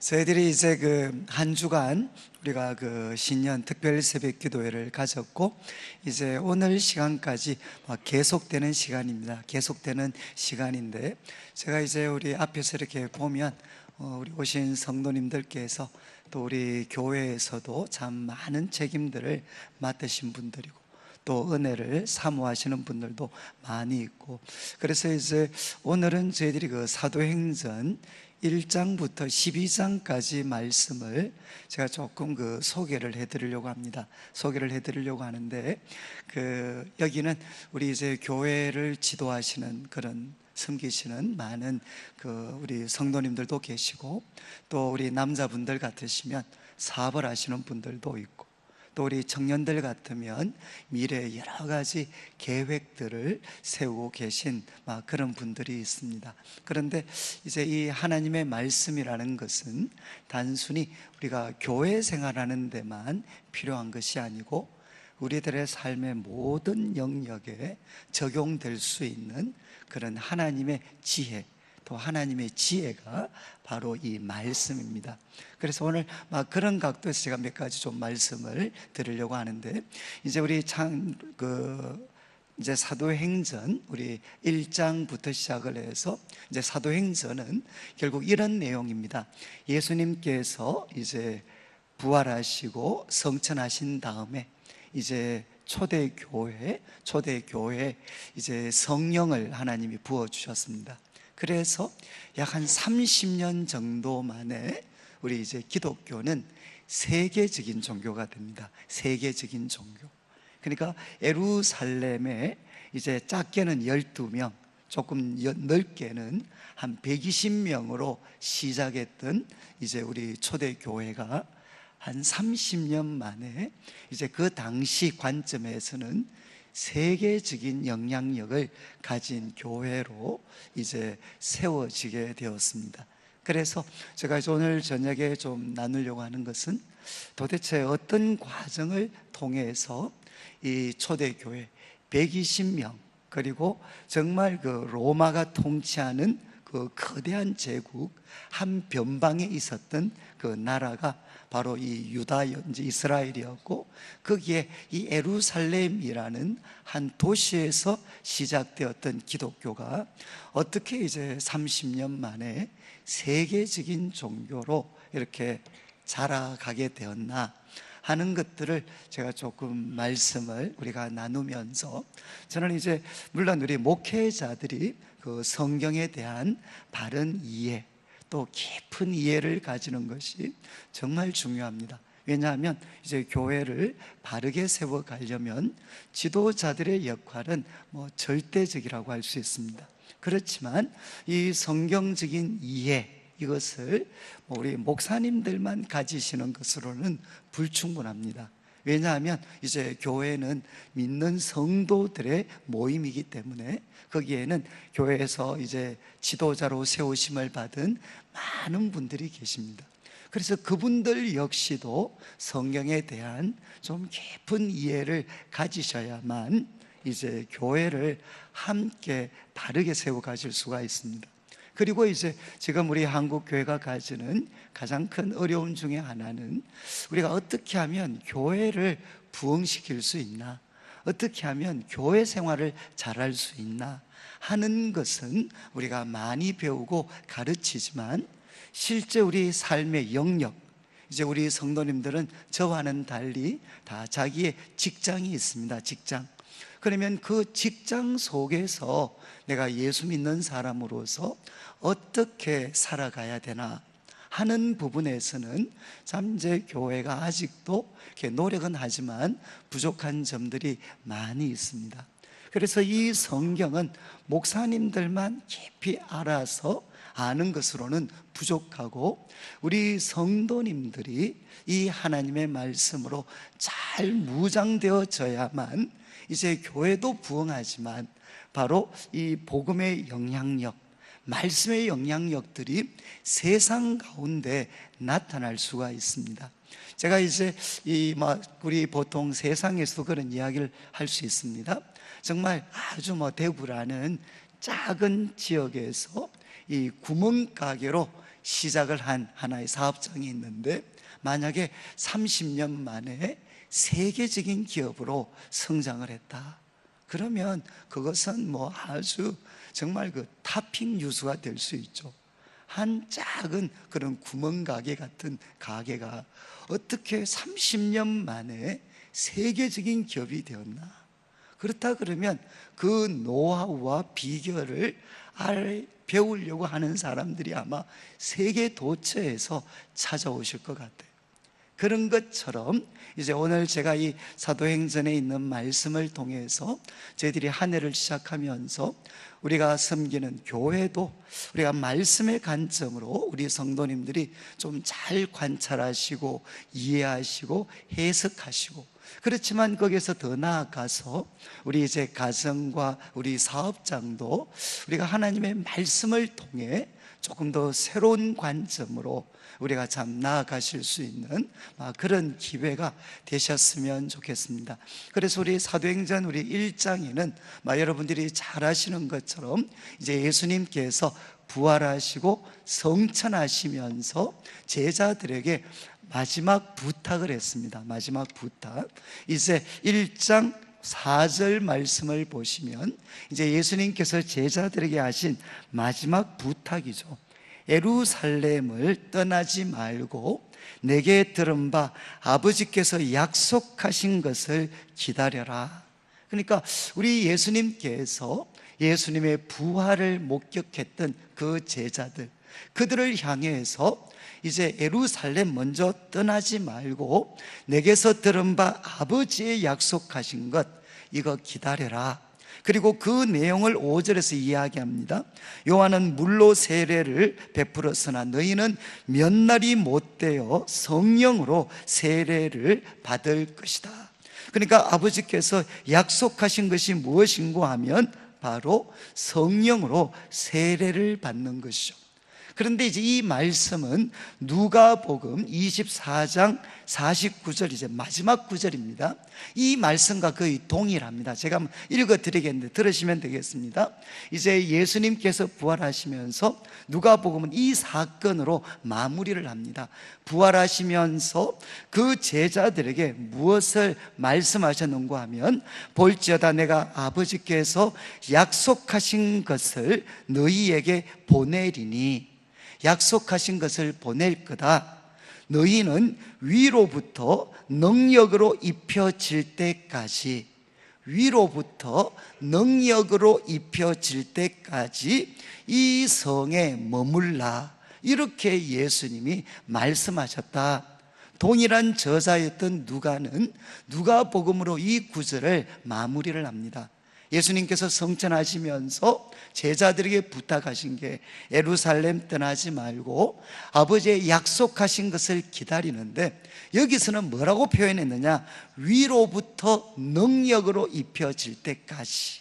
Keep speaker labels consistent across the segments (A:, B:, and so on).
A: 저희들이 이제 그 한 주간 우리가 그 신년 특별 새벽 기도회를 가졌고, 이제 오늘 시간까지 계속되는 시간입니다. 계속되는 시간인데, 제가 이제 우리 앞에서 이렇게 보면 우리 오신 성도님들께서 또 우리 교회에서도 참 많은 책임들을 맡으신 분들이고, 또 은혜를 사모하시는 분들도 많이 있고, 그래서 이제 오늘은 저희들이 그 사도행전 1장부터 12장까지 말씀을 제가 조금 그 소개를 해드리려고 합니다. 소개를 해드리려고 하는데, 여기는 우리 이제 교회를 지도하시는 그런 섬기시는 많은 우리 성도님들도 계시고, 또 우리 남자분들 같으시면 사업을 하시는 분들도 있고, 또 우리 청년들 같으면 미래의 여러 가지 계획들을 세우고 계신 그런 분들이 있습니다. 그런데 이제 이 하나님의 말씀이라는 것은 단순히 우리가 교회 생활하는 데만 필요한 것이 아니고, 우리들의 삶의 모든 영역에 적용될 수 있는 그런 하나님의 지혜, 또 하나님의 지혜가 바로 이 말씀입니다. 그래서 오늘 그런 각도에서 제가 몇 가지 좀 말씀을 드리려고 하는데, 이제 우리 이제 사도행전 우리 1장부터 시작을 해서, 이제 사도행전은 결국 이런 내용입니다. 예수님께서 이제 부활하시고 성천하신 다음에 이제 초대교회 이제 성령을 하나님이 부어주셨습니다. 그래서 약 한 30년 정도 만에 우리 이제 기독교는 세계적인 종교가 됩니다. 세계적인 종교. 그러니까 예루살렘에 이제 작게는 12명, 조금 넓게는 한 120명으로 시작했던 이제 우리 초대교회가 한 30년 만에 이제 그 당시 관점에서는 세계적인 영향력을 가진 교회로 이제 세워지게 되었습니다. 그래서 제가 오늘 저녁에 좀 나누려고 하는 것은, 도대체 어떤 과정을 통해서 이 초대교회 120명, 그리고 정말 그 로마가 통치하는 그 거대한 제국 한 변방에 있었던 그 나라가 바로 이 유다였는지 이스라엘이었고, 거기에 이 예루살렘이라는 한 도시에서 시작되었던 기독교가 어떻게 이제 30년 만에 세계적인 종교로 이렇게 자라가게 되었나 하는 것들을 제가 조금 말씀을 우리가 나누면서, 저는 이제 물론 우리 목회자들이 그 성경에 대한 바른 이해, 또 깊은 이해를 가지는 것이 정말 중요합니다. 왜냐하면 이제 교회를 바르게 세워가려면 지도자들의 역할은 절대적이라고 할 수 있습니다. 그렇지만 이 성경적인 이해, 이것을 우리 목사님들만 가지시는 것으로는 불충분합니다. 왜냐하면 이제 교회는 믿는 성도들의 모임이기 때문에, 거기에는 교회에서 이제 지도자로 세우심을 받은 많은 분들이 계십니다. 그래서 그분들 역시도 성경에 대한 좀 깊은 이해를 가지셔야만 이제 교회를 함께 바르게 세워 가실 수가 있습니다. 그리고 이제 지금 우리 한국 교회가 가지는 가장 큰 어려움 중에 하나는, 우리가 어떻게 하면 교회를 부흥시킬 수 있나, 어떻게 하면 교회 생활을 잘할 수 있나 하는 것은 우리가 많이 배우고 가르치지만, 실제 우리 삶의 영역, 이제 우리 성도님들은 저와는 달리 다 자기의 직장이 있습니다. 직장. 그러면 그 직장 속에서 내가 예수 믿는 사람으로서 어떻게 살아가야 되나 하는 부분에서는 참 이제 교회가 아직도 이렇게 노력은 하지만 부족한 점들이 많이 있습니다. 그래서 이 성경은 목사님들만 깊이 알아서 아는 것으로는 부족하고, 우리 성도님들이 이 하나님의 말씀으로 잘 무장되어져야만 이제 교회도 부흥하지만, 바로 이 복음의 영향력, 말씀의 영향력들이 세상 가운데 나타날 수가 있습니다. 제가 이제 우리 보통 세상에서 그런 이야기를 할 수 있습니다. 정말 아주 대구라는 작은 지역에서 이 구멍가게로 시작을 한 하나의 사업장이 있는데, 만약에 30년 만에 세계적인 기업으로 성장을 했다 그러면 그것은 뭐 아주 정말 그 탑핑 뉴스가 될 수 있죠. 한 작은 그런 구멍가게 같은 가게가 어떻게 30년 만에 세계적인 기업이 되었나? 그렇다 그러면 그 노하우와 비결을 배우려고 하는 사람들이 아마 세계 도처에서 찾아오실 것 같아요. 그런 것처럼 이제 오늘 제가 이 사도행전에 있는 말씀을 통해서 저희들이 한 해를 시작하면서 우리가 섬기는 교회도 우리가 말씀의 관점으로 우리 성도님들이 좀 잘 관찰하시고 이해하시고 해석하시고, 그렇지만 거기서 더 나아가서 우리 이제 가정과 우리 사업장도 우리가 하나님의 말씀을 통해 조금 더 새로운 관점으로 우리가 참 나아가실 수 있는 그런 기회가 되셨으면 좋겠습니다. 그래서 우리 사도행전 우리 1장에는 여러분들이 잘 아시는 것처럼 이제 예수님께서 부활하시고 성천하시면서 제자들에게 마지막 부탁을 했습니다. 마지막 부탁. 이제 1장 4절 말씀을 보시면 이제 예수님께서 제자들에게 하신 마지막 부탁이죠. 예루살렘을 떠나지 말고 내게 들은 바 아버지께서 약속하신 것을 기다려라. 그러니까 우리 예수님께서 예수님의 부활을 목격했던 그 제자들, 그들을 향해서 이제 예루살렘 먼저 떠나지 말고 내게서 들은 바 아버지의 약속하신 것, 이거 기다려라. 그리고 그 내용을 5절에서 이야기합니다. 요한은 물로 세례를 베풀었으나 너희는 몇 날이 못되어 성령으로 세례를 받을 것이다. 그러니까 아버지께서 약속하신 것이 무엇인가 하면 바로 성령으로 세례를 받는 것이죠. 그런데 이제 이 말씀은 누가복음 24장 49절, 이제 마지막 구절입니다. 이 말씀과 거의 동일합니다. 제가 한번 읽어드리겠는데 들으시면 되겠습니다. 이제 예수님께서 부활하시면서 누가복음은 이 사건으로 마무리를 합니다. 부활하시면서 그 제자들에게 무엇을 말씀하셨는가 하면, 볼지어다 내가 아버지께서 약속하신 것을 너희에게 보내리니, 약속하신 것을 보낼 거다. 너희는 위로부터 능력으로 입혀질 때까지, 위로부터 능력으로 입혀질 때까지 이 성에 머물라. 이렇게 예수님이 말씀하셨다. 동일한 저자였던 누가는 누가복음으로 이 구절을 마무리를 합니다. 예수님께서 성천하시면서 제자들에게 부탁하신 게 예루살렘 떠나지 말고 아버지의 약속하신 것을 기다리는데, 여기서는 뭐라고 표현했느냐? 위로부터 능력으로 입혀질 때까지.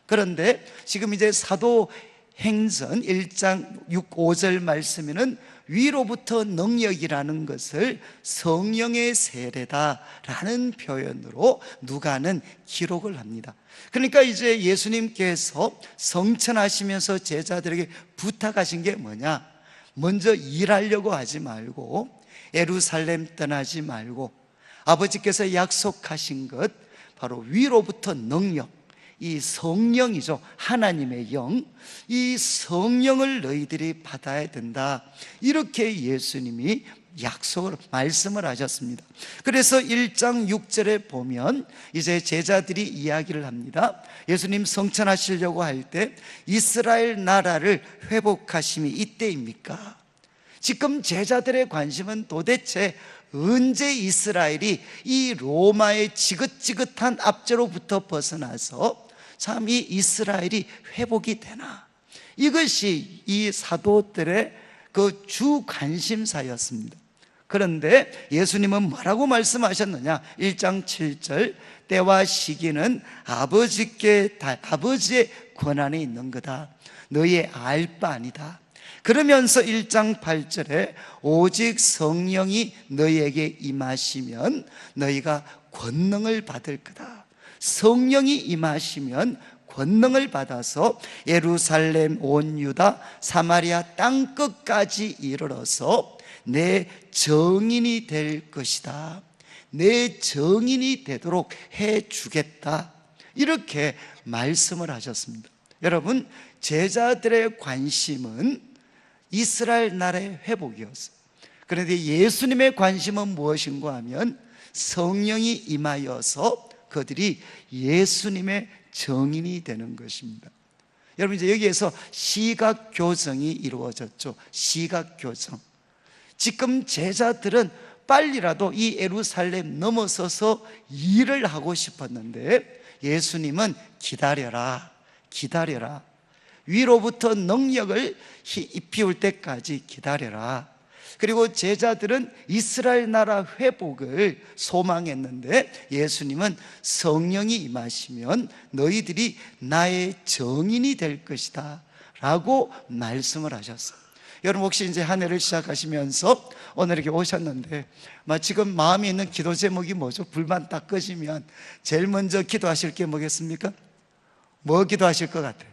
A: 그런데 지금 이제 사도행전 1장 6, 5절 말씀에는 위로부터 능력이라는 것을 성령의 세례다라는 표현으로 누가는 기록을 합니다. 그러니까 이제 예수님께서 성천하시면서 제자들에게 부탁하신 게 뭐냐? 먼저 일하려고 하지 말고 예루살렘 떠나지 말고 아버지께서 약속하신 것, 바로 위로부터 능력, 이 성령이죠. 하나님의 영, 이 성령을 너희들이 받아야 된다. 이렇게 예수님이 약속을, 말씀을 하셨습니다. 그래서 1장 6절에 보면 이제 제자들이 이야기를 합니다. 예수님 성천하시려고 할 때 이스라엘 나라를 회복하심이 이때입니까? 지금 제자들의 관심은 도대체 언제 이스라엘이 이 로마의 지긋지긋한 압제로부터 벗어나서 참 이 이스라엘이 회복이 되나? 이것이 이 사도들의 그 주 관심사였습니다. 그런데 예수님은 뭐라고 말씀하셨느냐? 1장 7절, 때와 시기는 아버지의 권한에 있는 거다. 너희의 알 바 아니다. 그러면서 1장 8절에 오직 성령이 너희에게 임하시면 너희가 권능을 받을 거다. 성령이 임하시면 권능을 받아서 예루살렘, 온 유다, 사마리아 땅끝까지 이르러서 내 정인이 될 것이다. 내 정인이 되도록 해주겠다. 이렇게 말씀을 하셨습니다. 여러분, 제자들의 관심은 이스라엘 나라의 회복이었어요. 그런데 예수님의 관심은 무엇인가 하면 성령이 임하여서 그들이 예수님의 정인이 되는 것입니다. 여러분, 이제 여기에서 시각교정이 이루어졌죠. 시각교정. 지금 제자들은 빨리라도 이 예루살렘 넘어서서 일을 하고 싶었는데 예수님은 기다려라, 기다려라. 위로부터 능력을 입히울 때까지 기다려라. 그리고 제자들은 이스라엘 나라 회복을 소망했는데 예수님은 성령이 임하시면 너희들이 나의 정인이 될 것이다 라고 말씀을 하셨어요. 여러분, 혹시 이제 한 해를 시작하시면서 오늘 이렇게 오셨는데 지금 마음에 있는 기도 제목이 뭐죠? 불만 딱 끄시면 제일 먼저 기도하실 게 뭐겠습니까? 뭐 기도하실 것 같아요?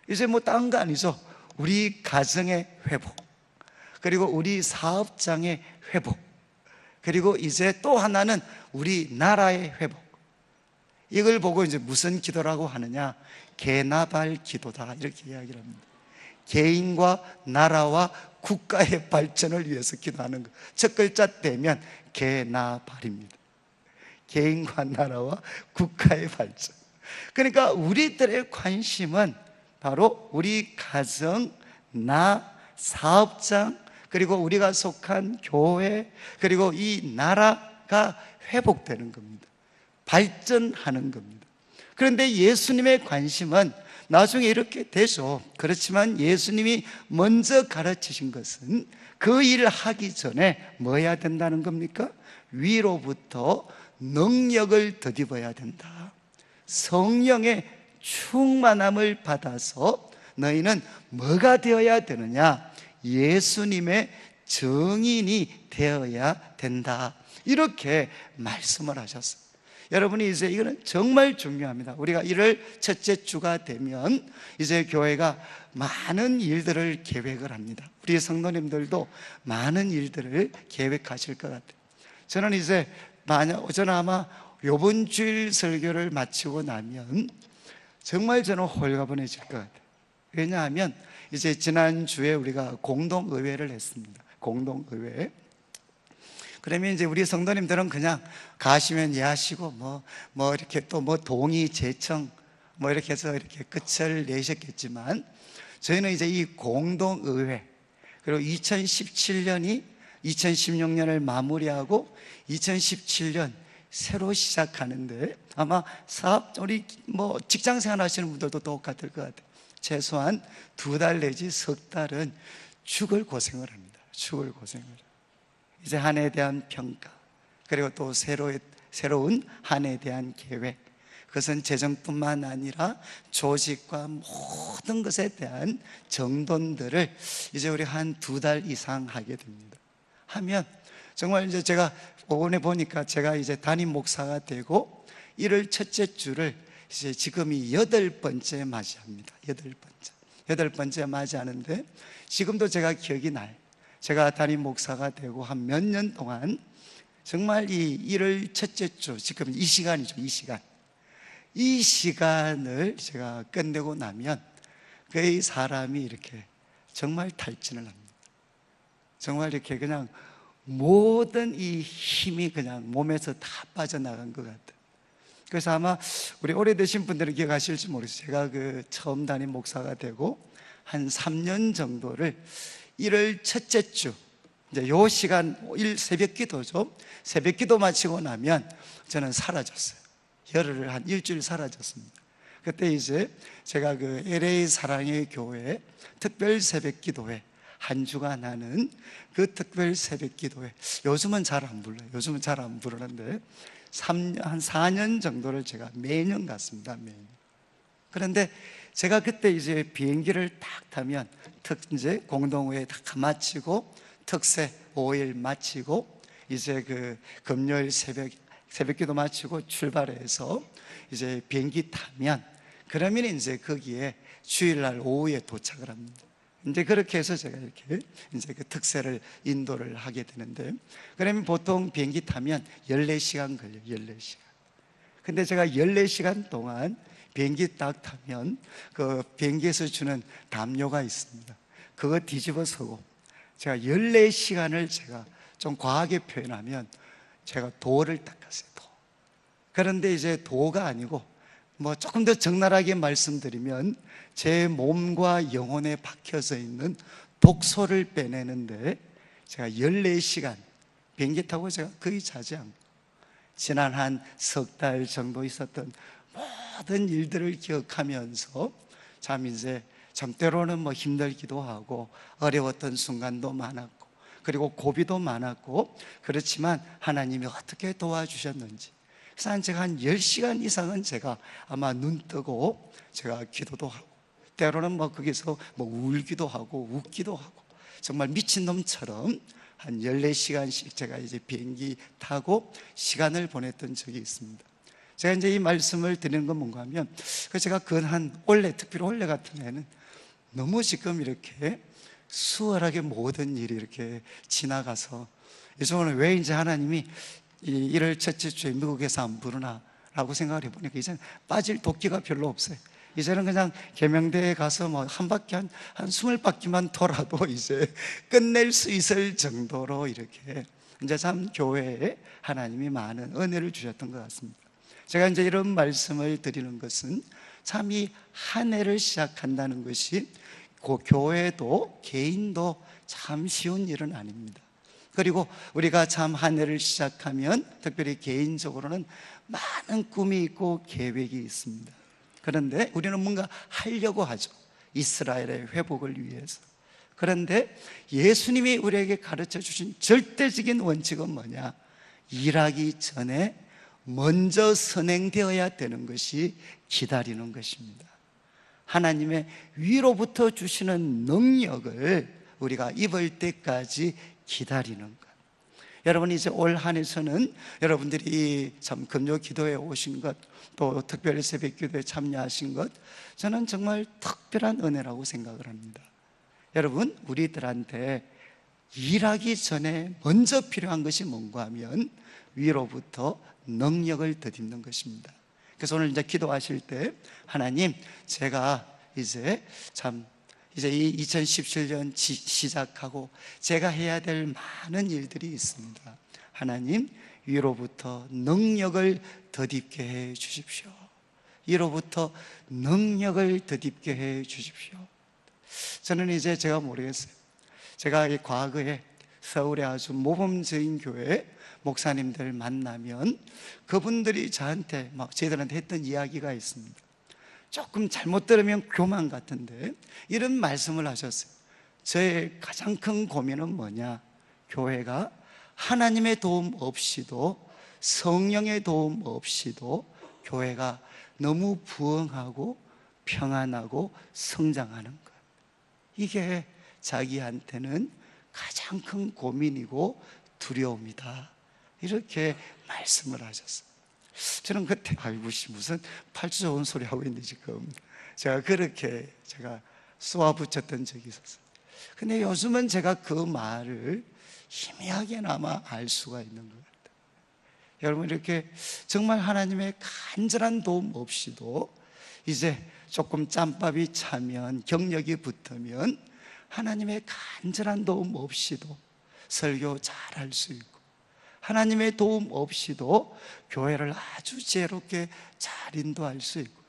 A: 이제 뭐 딴 거 아니죠. 우리 가정의 회복, 그리고 우리 사업장의 회복, 그리고 이제 또 하나는 우리 나라의 회복. 이걸 보고 이제 무슨 기도라고 하느냐? 개나발 기도다, 이렇게 이야기를 합니다. 개인과 나라와 국가의 발전을 위해서 기도하는 것. 첫 글자 떼면 개나발입니다. 개인과 나라와 국가의 발전. 그러니까 우리들의 관심은 바로 우리 가정, 나, 사업장, 그리고 우리가 속한 교회, 그리고 이 나라가 회복되는 겁니다. 발전하는 겁니다. 그런데 예수님의 관심은 나중에 이렇게 되죠. 그렇지만 예수님이 먼저 가르치신 것은 그 일을 하기 전에 뭐 해야 된다는 겁니까? 위로부터 능력을 덧입어야 된다. 성령의 충만함을 받아서 너희는 뭐가 되어야 되느냐? 예수님의 정인이 되어야 된다. 이렇게 말씀을 하셨어요. 여러분이 이제 이거는 정말 중요합니다. 우리가 1월 첫째 주가 되면 이제 교회가 많은 일들을 계획을 합니다. 우리 성도님들도 많은 일들을 계획하실 것 같아요. 저는 이제 저는 아마 이번 주일 설교를 마치고 나면 정말 저는 홀가분해질 것 같아요. 왜냐하면 이제 지난주에 우리가 공동의회를 했습니다. 공동의회. 그러면 이제 우리 성도님들은 그냥 가시면 예하시고 뭐 이렇게 또 뭐 동의 제청 뭐 이렇게 해서 이렇게 끝을 내셨겠지만 저희는 이제 이 공동의회, 그리고 2017년이 2016년을 마무리하고 2017년 새로 시작하는데 아마 우리 뭐 직장 생활 하시는 분들도 똑같을 것 같아요. 최소한 2달 내지 석 달은 죽을 고생을 합니다. 죽을 고생을. 이제 한 해에 대한 평가, 그리고 또 새로운 한 해에 대한 계획. 그것은 재정뿐만 아니라 조직과 모든 것에 대한 정돈들을 이제 우리 한 2달 이상 하게 됩니다. 하면 정말 이제 제가 오늘 보니까 제가 이제 담임 목사가 되고 1월 첫째 주를 이제 지금이 8번째 맞이합니다. 8번째 맞이하는데 지금도 제가 기억이 나요. 제가 담임 목사가 되고 한 몇 년 동안 정말 이 1월 첫째 주, 지금 이 시간이죠. 이 시간을 제가 끝내고 나면 그 사람이 이렇게 정말 탈진을 합니다. 정말 이렇게 그냥 모든 이 힘이 그냥 몸에서 다 빠져나간 것 같아요. 그래서 아마 우리 오래되신 분들은 기억하실지 모르겠어요. 제가 그 처음 담임 목사가 되고 한 3년 정도를 1월 첫째 주, 이제 요 시간 새벽 기도죠. 새벽 기도 마치고 나면 저는 사라졌어요. 열흘을 한 일주일 사라졌습니다. 그때 이제 제가 그 LA 사랑의 교회 특별 새벽 기도회 한 주간 하는 그 특별 새벽 기도회, 요즘은 잘 안 불러요. 요즘은 잘 안 부르는데 한 4년 정도를 제가 매년 갔습니다. 매년. 그런데 제가 그때 이제 비행기를 딱 타면 이제 공동회에 다 마치고 특세 5일 마치고 이제 그 금요일 새벽 기도 마치고 출발해서 이제 비행기 타면 그러면 이제 거기에 주일날 오후에 도착을 합니다. 이제 그렇게 해서 제가 이렇게 이제 그 특세를 인도를 하게 되는데, 그러면 보통 비행기 타면 14시간 걸려요. 14시간. 근데 제가 14시간 동안 비행기 딱 타면 그 비행기에서 주는 담요가 있습니다. 그거 뒤집어 서고 제가 14시간을 제가 좀 과하게 표현하면 제가 도를 닦았어요. 도. 그런데 이제 도가 아니고 뭐 조금 더 적나라하게 말씀드리면 제 몸과 영혼에 박혀져 있는 독소를 빼내는데 제가 14시간 비행기 타고 제가 거의 자지 않고 지난 한 석 달 정도 있었던 모든 일들을 기억하면서 참 이제 참 때로는 뭐 힘들기도 하고 어려웠던 순간도 많았고 그리고 고비도 많았고, 그렇지만 하나님이 어떻게 도와주셨는지, 그래서 제가 한 10시간 이상은 제가 아마 눈 뜨고 제가 기도도 하고 때로는 뭐 거기서 뭐 울기도 하고 웃기도 하고 정말 미친놈처럼 한 14시간씩 제가 이제 비행기 타고 시간을 보냈던 적이 있습니다. 제가 이제 이 말씀을 드리는 건 뭔가 하면 제가 한 올해, 특별히 올해 같은 해는 너무 지금 이렇게 수월하게 모든 일이 이렇게 지나가서 요즘은 왜 이제 하나님이 이 1월 첫째 주에 미국에서 안 부르나 라고 생각을 해보니까 이제는 빠질 도끼가 별로 없어요. 이제는 그냥 계명대에 가서 뭐 한 바퀴 한 20바퀴만 돌아도 이제 끝낼 수 있을 정도로 이렇게 이제 참 교회에 하나님이 많은 은혜를 주셨던 것 같습니다. 제가 이제 이런 말씀을 드리는 것은 참 이 한 해를 시작한다는 것이 그 교회도 개인도 참 쉬운 일은 아닙니다. 그리고 우리가 참 한 해를 시작하면 특별히 개인적으로는 많은 꿈이 있고 계획이 있습니다. 그런데 우리는 뭔가 하려고 하죠. 이스라엘의 회복을 위해서. 그런데 예수님이 우리에게 가르쳐 주신 절대적인 원칙은 뭐냐? 일하기 전에 먼저 선행되어야 되는 것이 기다리는 것입니다. 하나님의 위로부터 주시는 능력을 우리가 입을 때까지 기다리는 것. 여러분 이제 올 한 해서는 여러분들이 참 금요 기도에 오신 것, 또 특별히 새벽 기도에 참여하신 것, 저는 정말 특별한 은혜라고 생각을 합니다. 여러분 우리들한테 일하기 전에 먼저 필요한 것이 뭔가 하면 위로부터 능력을 덧입는 것입니다. 그래서 오늘 이제 기도하실 때 하나님, 제가 이제 이 2017년 시작하고 제가 해야 될 많은 일들이 있습니다. 하나님, 위로부터 능력을 덧입게 해 주십시오. 위로부터 능력을 덧입게 해 주십시오. 저는 이제 제가 모르겠어요. 제가 과거에 서울의 아주 모범적인 교회 목사님들 만나면 그분들이 저한테 저희들한테 했던 이야기가 있습니다. 조금 잘못 들으면 교만 같은데 이런 말씀을 하셨어요. 저의 가장 큰 고민은 뭐냐? 교회가 하나님의 도움 없이도, 성령의 도움 없이도 교회가 너무 부흥하고 평안하고 성장하는 것, 이게 자기한테는 가장 큰 고민이고 두려움이다, 이렇게 말씀을 하셨어요. 저는 그때 아이고 무슨 팔자 좋은 소리 하고 있는데 지금 제가 그렇게 쏘아붙였던 적이 있었어요. 근데 요즘은 제가 그 말을 희미하게나마 알 수가 있는 것 같아요. 여러분 이렇게 정말 하나님의 간절한 도움 없이도 이제 조금 짬밥이 차면, 경력이 붙으면 하나님의 간절한 도움 없이도 설교 잘할 수 있고, 하나님의 도움 없이도 교회를 아주 지혜롭게 잘 인도할 수 있고,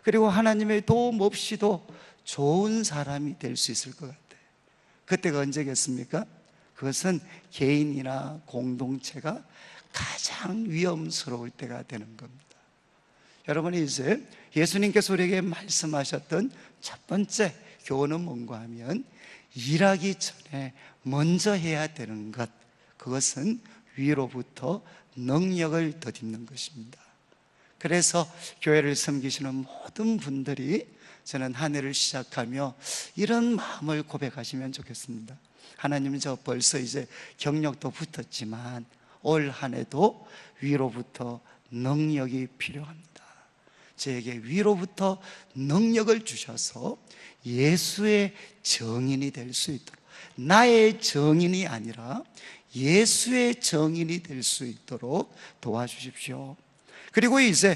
A: 그리고 하나님의 도움 없이도 좋은 사람이 될 수 있을 것 같아요. 그때가 언제겠습니까? 그것은 개인이나 공동체가 가장 위험스러울 때가 되는 겁니다. 여러분이 이제 예수님께서 우리에게 말씀하셨던 첫 번째 교훈은 뭔가 하면 일하기 전에 먼저 해야 되는 것, 그것은 위로부터 능력을 덧입는 것입니다. 그래서 교회를 섬기시는 모든 분들이 저는 한 해를 시작하며 이런 마음을 고백하시면 좋겠습니다. 하나님, 저 벌써 이제 경력도 붙었지만 올 한 해도 위로부터 능력이 필요합니다. 저에게 위로부터 능력을 주셔서 예수의 정인이 될 수 있도록, 나의 정인이 아니라 예수의 정인이 될 수 있도록 도와주십시오. 그리고 이제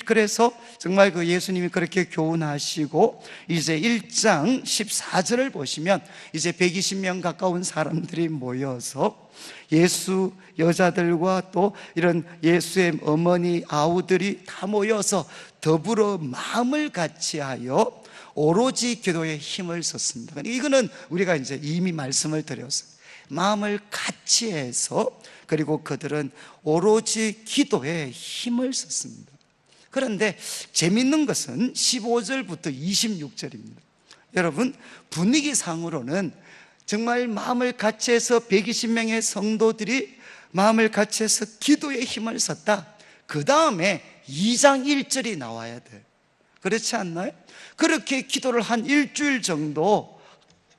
A: 그래서 정말 그 예수님이 그렇게 교훈하시고 이제 1장 14절을 보시면 이제 120명 가까운 사람들이 모여서 예수 여자들과 또 이런 예수의 어머니 아우들이 다 모여서 더불어 마음을 같이하여 오로지 기도에 힘을 썼습니다. 이거는 우리가 이제 이미 말씀을 드렸어요. 마음을 같이 해서 그리고 그들은 오로지 기도에 힘을 썼습니다. 그런데 재밌는 것은 15절부터 26절입니다. 여러분, 분위기상으로는 정말 마음을 같이 해서 120명의 성도들이 마음을 같이 해서 기도에 힘을 썼다. 그 다음에 2장 1절이 나와야 돼. 그렇지 않나요? 그렇게 기도를 한 일주일 정도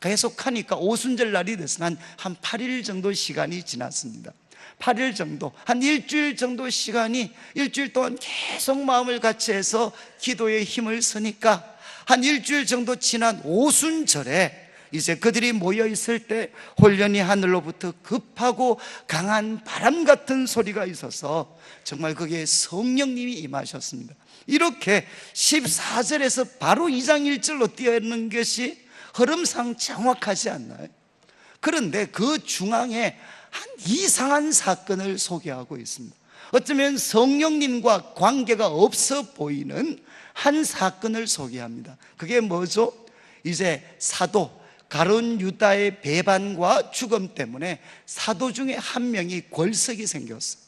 A: 계속하니까 오순절 날이 돼서 한 8일 정도 시간이 지났습니다. 8일 정도, 한 일주일 정도 시간이, 일주일 동안 계속 마음을 같이 해서 기도에 힘을 쓰니까 한 일주일 정도 지난 오순절에 이제 그들이 모여 있을 때 홀연히 하늘로부터 급하고 강한 바람 같은 소리가 있어서 정말 거기에 성령님이 임하셨습니다. 이렇게 14절에서 바로 2장 1절로 뛰어있는 것이 흐름상 정확하지 않나요? 그런데 그 중앙에 한 이상한 사건을 소개하고 있습니다. 어쩌면 성령님과 관계가 없어 보이는 한 사건을 소개합니다. 그게 뭐죠? 이제 사도 가룟 유다의 배반과 죽음 때문에 사도 중에 한 명이 골석이 생겼어요.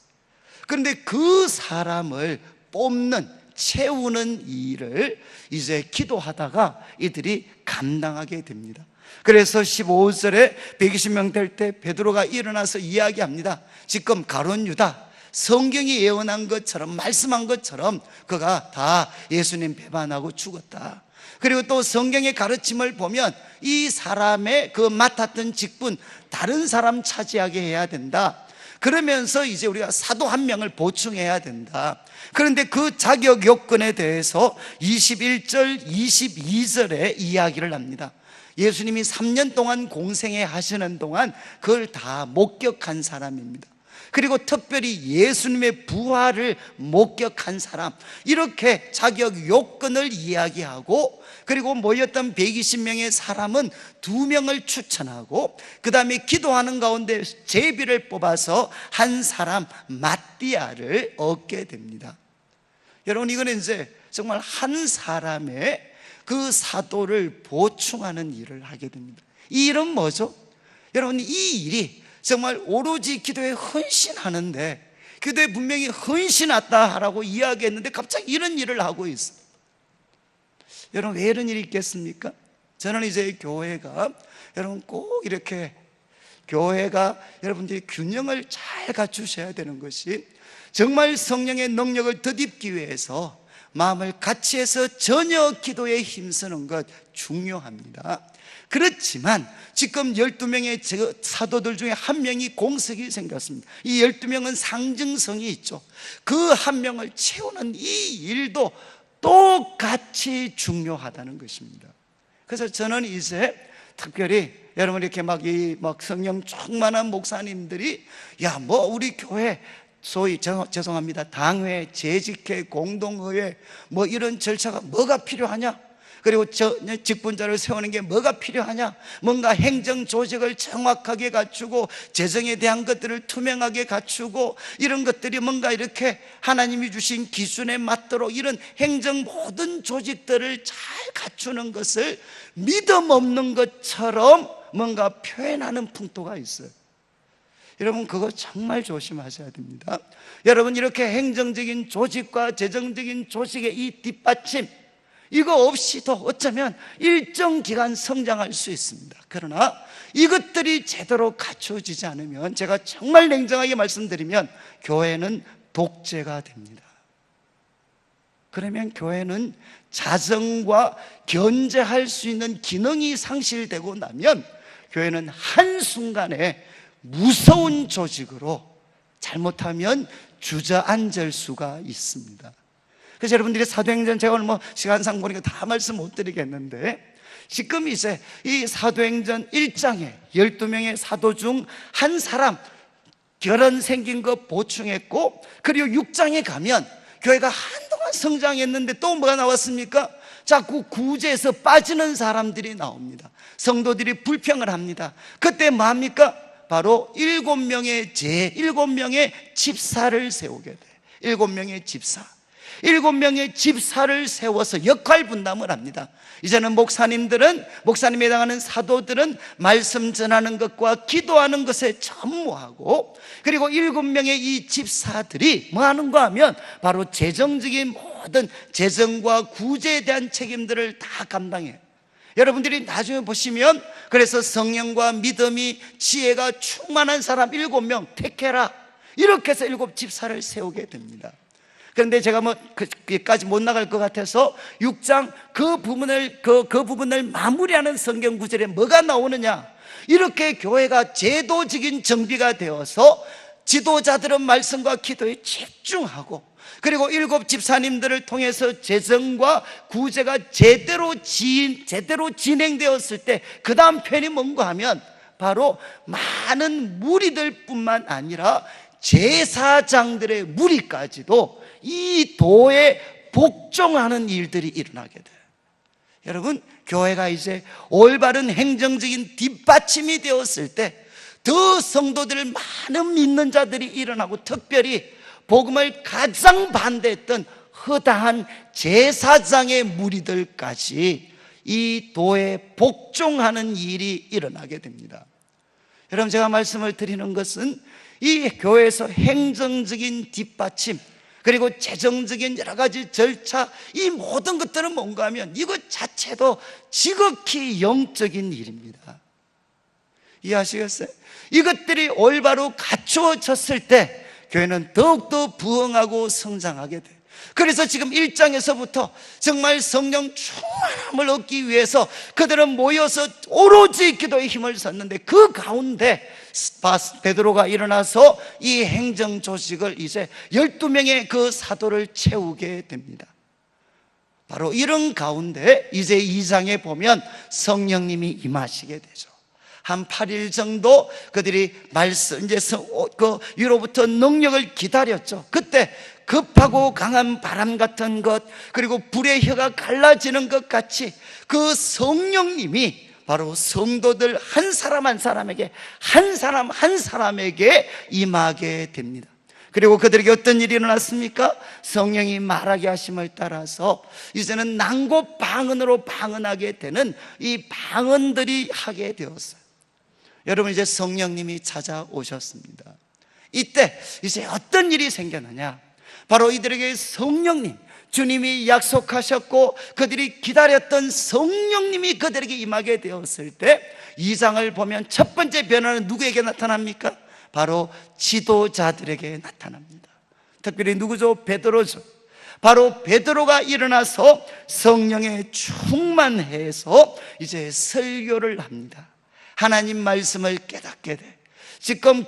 A: 그런데 그 사람을 뽑는, 채우는 일을 이제 기도하다가 이들이 감당하게 됩니다. 그래서 15절에 120명 될 때 베드로가 일어나서 이야기합니다. 지금 가룟 유다, 성경이 예언한 것처럼, 말씀한 것처럼 그가 다 예수님 배반하고 죽었다. 그리고 또 성경의 가르침을 보면 이 사람의 그 맡았던 직분 다른 사람 차지하게 해야 된다. 그러면서 이제 우리가 사도 한 명을 보충해야 된다. 그런데 그 자격 요건에 대해서 21절, 22절에 이야기를 합니다. 예수님이 3년 동안 공생애 하시는 동안 그걸 다 목격한 사람입니다. 그리고 특별히 예수님의 부활을 목격한 사람, 이렇게 자격 요건을 이야기하고, 그리고 모였던 120명의 사람은 2명을 추천하고, 그 다음에 기도하는 가운데 제비를 뽑아서 한 사람 마띠아를 얻게 됩니다. 여러분, 이거는 이제 정말 한 사람의 그 사도를 보충하는 일을 하게 됩니다. 이 일은 뭐죠? 여러분, 이 일이 정말 오로지 기도에 헌신하는데, 기도에 분명히 헌신했다라고 이야기했는데 갑자기 이런 일을 하고 있어요. 여러분, 왜 이런 일이 있겠습니까? 저는 이제 교회가, 여러분 꼭 이렇게 교회가 여러분들이 균형을 잘 갖추셔야 되는 것이, 정말 성령의 능력을 덧입기 위해서 마음을 같이 해서 전혀 기도에 힘쓰는 것 중요합니다. 그렇지만 지금 12명의 사도들 중에 한 명이 공석이 생겼습니다. 이 12명은 상징성이 있죠. 그 한 명을 채우는 이 일도 똑같이 중요하다는 것입니다. 그래서 저는 이제 특별히 여러분 이렇게 막 성령 충만한 목사님들이 우리 교회 소위 죄송합니다, 당회, 재직회, 공동의회 이런 절차가 뭐가 필요하냐? 그리고 직분자를 세우는 게 뭐가 필요하냐? 뭔가 행정 조직을 정확하게 갖추고 재정에 대한 것들을 투명하게 갖추고 이런 것들이 뭔가 이렇게 하나님이 주신 기준에 맞도록 이런 행정 모든 조직들을 잘 갖추는 것을 믿음 없는 것처럼 뭔가 표현하는 풍토가 있어요. 여러분, 그거 정말 조심하셔야 됩니다. 여러분, 이렇게 행정적인 조직과 재정적인 조직의 이 뒷받침, 이거 없이도 어쩌면 일정 기간 성장할 수 있습니다. 그러나 이것들이 제대로 갖춰지지 않으면, 제가 정말 냉정하게 말씀드리면 교회는 독재가 됩니다. 그러면 교회는 자정과 견제할 수 있는 기능이 상실되고 나면 교회는 한순간에 무서운 조직으로 잘못하면 주저앉을 수가 있습니다. 그래서 여러분들이 사도행전, 제가 오늘 뭐 시간상 보니까 다 말씀 못 드리겠는데, 지금 이제 이 사도행전 1장에 12명의 사도 중 한 사람 결혼 생긴 거 보충했고, 그리고 6장에 가면 교회가 한동안 성장했는데 또 뭐가 나왔습니까? 자꾸 구제에서 빠지는 사람들이 나옵니다. 성도들이 불평을 합니다. 그때 뭡니까? 바로 7명의 7명의 집사를 세우게 돼. 7명의 집사, 7명의 집사를 세워서 역할 분담을 합니다. 이제는 목사님에 해당하는 사도들은 말씀 전하는 것과 기도하는 것에 전무하고, 그리고 7명의 이 집사들이 뭐 하는가 하면 바로 재정적인 모든 재정과 구제에 대한 책임들을 다 감당해요. 여러분들이 나중에 보시면, 그래서 성령과 믿음이 지혜가 충만한 사람 7명 택해라, 이렇게 해서 7 집사를 세우게 됩니다. 그런데 제가 뭐 거기까지 못 나갈 것 같아서 6장 그 부분을 마무리하는 성경 구절에 뭐가 나오느냐, 이렇게 교회가 제도적인 정비가 되어서 지도자들은 말씀과 기도에 집중하고, 그리고 7 집사님들을 통해서 재정과 구제가 제대로 진행되었을 때 그 다음 편이 뭔가 하면 바로 많은 무리들 뿐만 아니라 제사장들의 무리까지도 이 도에 복종하는 일들이 일어나게 돼요. 여러분, 교회가 이제 올바른 행정적인 뒷받침이 되었을 때 더 성도들을 많은 믿는 자들이 일어나고, 특별히 복음을 가장 반대했던 허다한 제사장의 무리들까지 이 도에 복종하는 일이 일어나게 됩니다. 여러분, 제가 말씀을 드리는 것은 이 교회에서 행정적인 뒷받침, 그리고 재정적인 여러 가지 절차, 이 모든 것들은 뭔가 하면 이것 자체도 지극히 영적인 일입니다. 이해하시겠어요? 이것들이 올바로 갖추어졌을 때 교회는 더욱더 부흥하고 성장하게 돼요. 그래서 지금 1장에서부터 정말 성령 충만함을 얻기 위해서 그들은 모여서 오로지 기도에 힘을 썼는데, 그 가운데 베드로가 일어나서 이 행정 조직을 이제 12명의 그 사도를 채우게 됩니다. 바로 이런 가운데 이제 2장에 보면 성령님이 임하시게 되죠. 한 8일 정도 그들이 위로부터 능력을 기다렸죠. 그때 급하고 강한 바람 같은 것, 그리고 불의 혀가 갈라지는 것 같이 그 성령님이 바로 성도들 한 사람 한 사람에게, 한 사람 한 사람에게 임하게 됩니다. 그리고 그들에게 어떤 일이 일어났습니까? 성령이 말하게 하심을 따라서 이제는 낭고 방언으로 방언하게 되는 이 방언들이 하게 되었어요. 여러분, 이제 성령님이 찾아오셨습니다. 이때 이제 어떤 일이 생겼느냐? 바로 이들에게 성령님, 주님이 약속하셨고 그들이 기다렸던 성령님이 그들에게 임하게 되었을 때 2장을 보면 첫 번째 변화는 누구에게 나타납니까? 바로 지도자들에게 나타납니다. 특별히 누구죠? 베드로죠. 바로 베드로가 일어나서 성령에 충만해서 이제 설교를 합니다. 하나님 말씀을 깨닫게 돼. 지금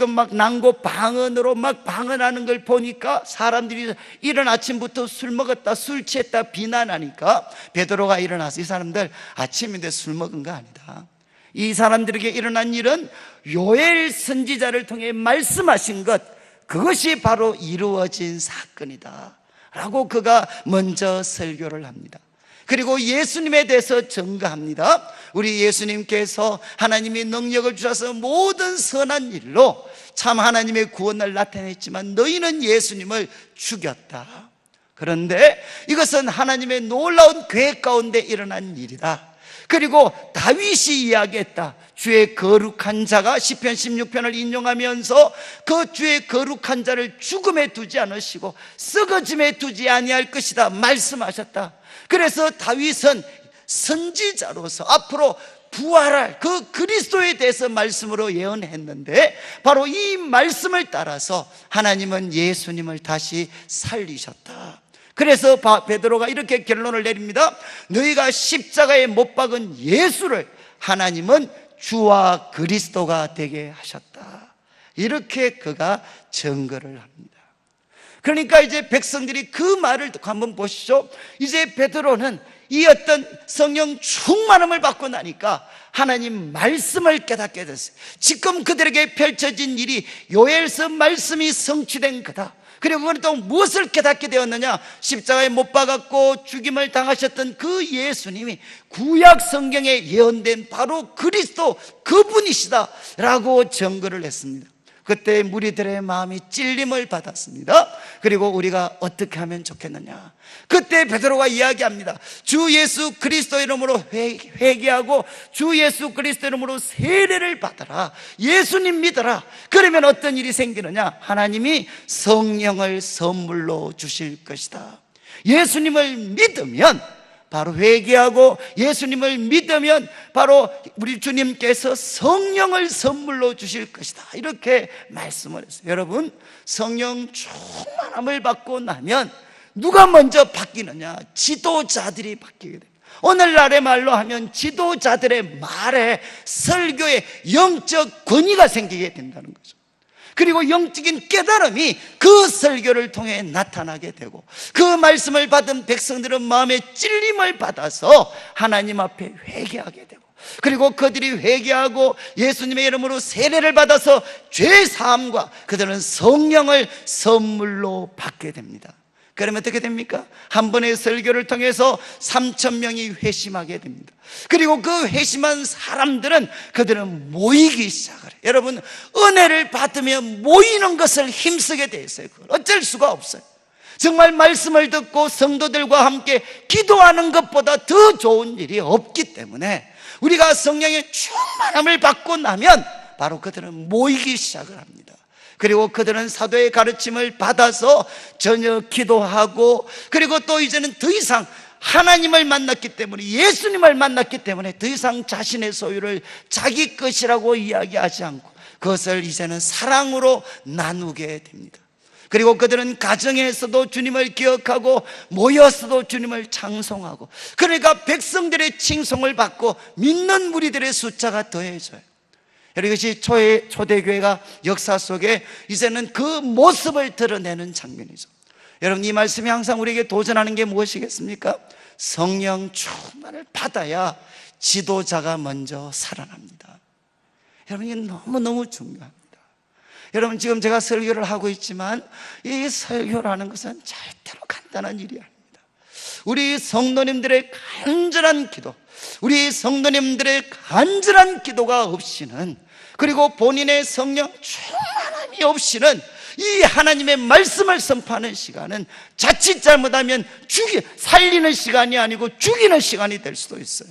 A: 막 낭고 방언으로 막 방언하는 걸 보니까 사람들이 이른 아침부터 술 먹었다, 술 취했다 비난하니까 베드로가 일어나서, 이 사람들 아침인데 술 먹은 거 아니다. 이 사람들에게 일어난 일은 요엘 선지자를 통해 말씀하신 것, 그것이 바로 이루어진 사건이다 라고 그가 먼저 설교를 합니다. 그리고 예수님에 대해서 증거합니다. 우리 예수님께서 하나님이 능력을 주셔서 모든 선한 일로 참 하나님의 구원을 나타냈지만 너희는 예수님을 죽였다. 그런데 이것은 하나님의 놀라운 계획 가운데 일어난 일이다. 그리고 다윗이 이야기했다. 주의 거룩한 자가 시편 16편을 인용하면서 그 주의 거룩한 자를 죽음에 두지 않으시고 썩어짐에 두지 아니할 것이다 말씀하셨다. 그래서 다윗은 선지자로서 앞으로 부활할 그 그리스도에 대해서 말씀으로 예언했는데, 바로 이 말씀을 따라서 하나님은 예수님을 다시 살리셨다. 그래서 베드로가 이렇게 결론을 내립니다. 너희가 십자가에 못 박은 예수를 하나님은 주와 그리스도가 되게 하셨다. 이렇게 그가 증거를 합니다.
B: 그러니까 이제 백성들이 그 말을 듣고 한번 보시죠. 이제 베드로는 이 어떤 성령 충만함을 받고 나니까 하나님 말씀을 깨닫게 됐어요. 지금 그들에게 펼쳐진 일이 요엘서 말씀이 성취된 거다. 그리고 그는 또 무엇을 깨닫게 되었느냐? 십자가에 못 박았고 죽임을 당하셨던 그 예수님이 구약 성경에 예언된 바로 그리스도 그분이시다 라고 증거를 했습니다. 그때 무리들의 마음이 찔림을 받았습니다. 그리고 우리가 어떻게 하면 좋겠느냐? 그때 베드로가 이야기합니다. 주 예수 그리스도 이름으로 회개하고 주 예수 그리스도 이름으로 세례를 받아라. 예수님 믿어라. 그러면 어떤 일이 생기느냐? 하나님이 성령을 선물로 주실 것이다. 예수님을 믿으면, 바로 회개하고 예수님을 믿으면 바로 우리 주님께서 성령을 선물로 주실 것이다, 이렇게 말씀을 했어요. 여러분, 성령 충만함을 받고 나면 누가 먼저 바뀌느냐? 지도자들이 바뀌게 됩니다. 오늘날의 말로 하면 지도자들의 말에, 설교에 영적 권위가 생기게 된다는 거죠. 그리고 영적인 깨달음이 그 설교를 통해 나타나게 되고, 그 말씀을 받은 백성들은 마음의 찔림을 받아서 하나님 앞에 회개하게 되고, 그리고 그들이 회개하고 예수님의 이름으로 세례를 받아서 죄 사함과 그들은 성령을 선물로 받게 됩니다. 그러면 어떻게 됩니까? 한 번의 설교를 통해서 3,000명이 회심하게 됩니다. 그리고 그 회심한 사람들은 그들은 모이기 시작을 해요. 여러분, 은혜를 받으면 모이는 것을 힘쓰게 돼 있어요. 그걸 어쩔 수가 없어요. 정말 말씀을 듣고 성도들과 함께 기도하는 것보다 더 좋은 일이 없기 때문에 우리가 성령의 충만함을 받고 나면 바로 그들은 모이기 시작을 합니다. 그리고 그들은 사도의 가르침을 받아서 전혀 기도하고, 그리고 또 이제는 더 이상 하나님을 만났기 때문에, 예수님을 만났기 때문에 더 이상 자신의 소유를 자기 것이라고 이야기하지 않고 그것을 이제는 사랑으로 나누게 됩니다. 그리고 그들은 가정에서도 주님을 기억하고 모여서도 주님을 찬송하고, 그러니까 백성들의 칭송을 받고 믿는 무리들의 숫자가 더해져요. 이것이 초대교회가 역사 속에 이제는 그 모습을 드러내는 장면이죠. 여러분, 이 말씀이 항상 우리에게 도전하는 게 무엇이겠습니까? 성령 충만을 받아야 지도자가 먼저 살아납니다. 여러분, 이게 너무너무 중요합니다. 여러분, 지금 제가 설교를 하고 있지만 이 설교라는 것은 절대로 간단한 일이 아닙니다. 우리 성도님들의 간절한 기도, 우리 성도님들의 간절한 기도가 없이는, 그리고 본인의 성령 충만함이 없이는 이 하나님의 말씀을 선포하는 시간은 자칫 잘못하면 살리는 시간이 아니고 죽이는 시간이 될 수도 있어요.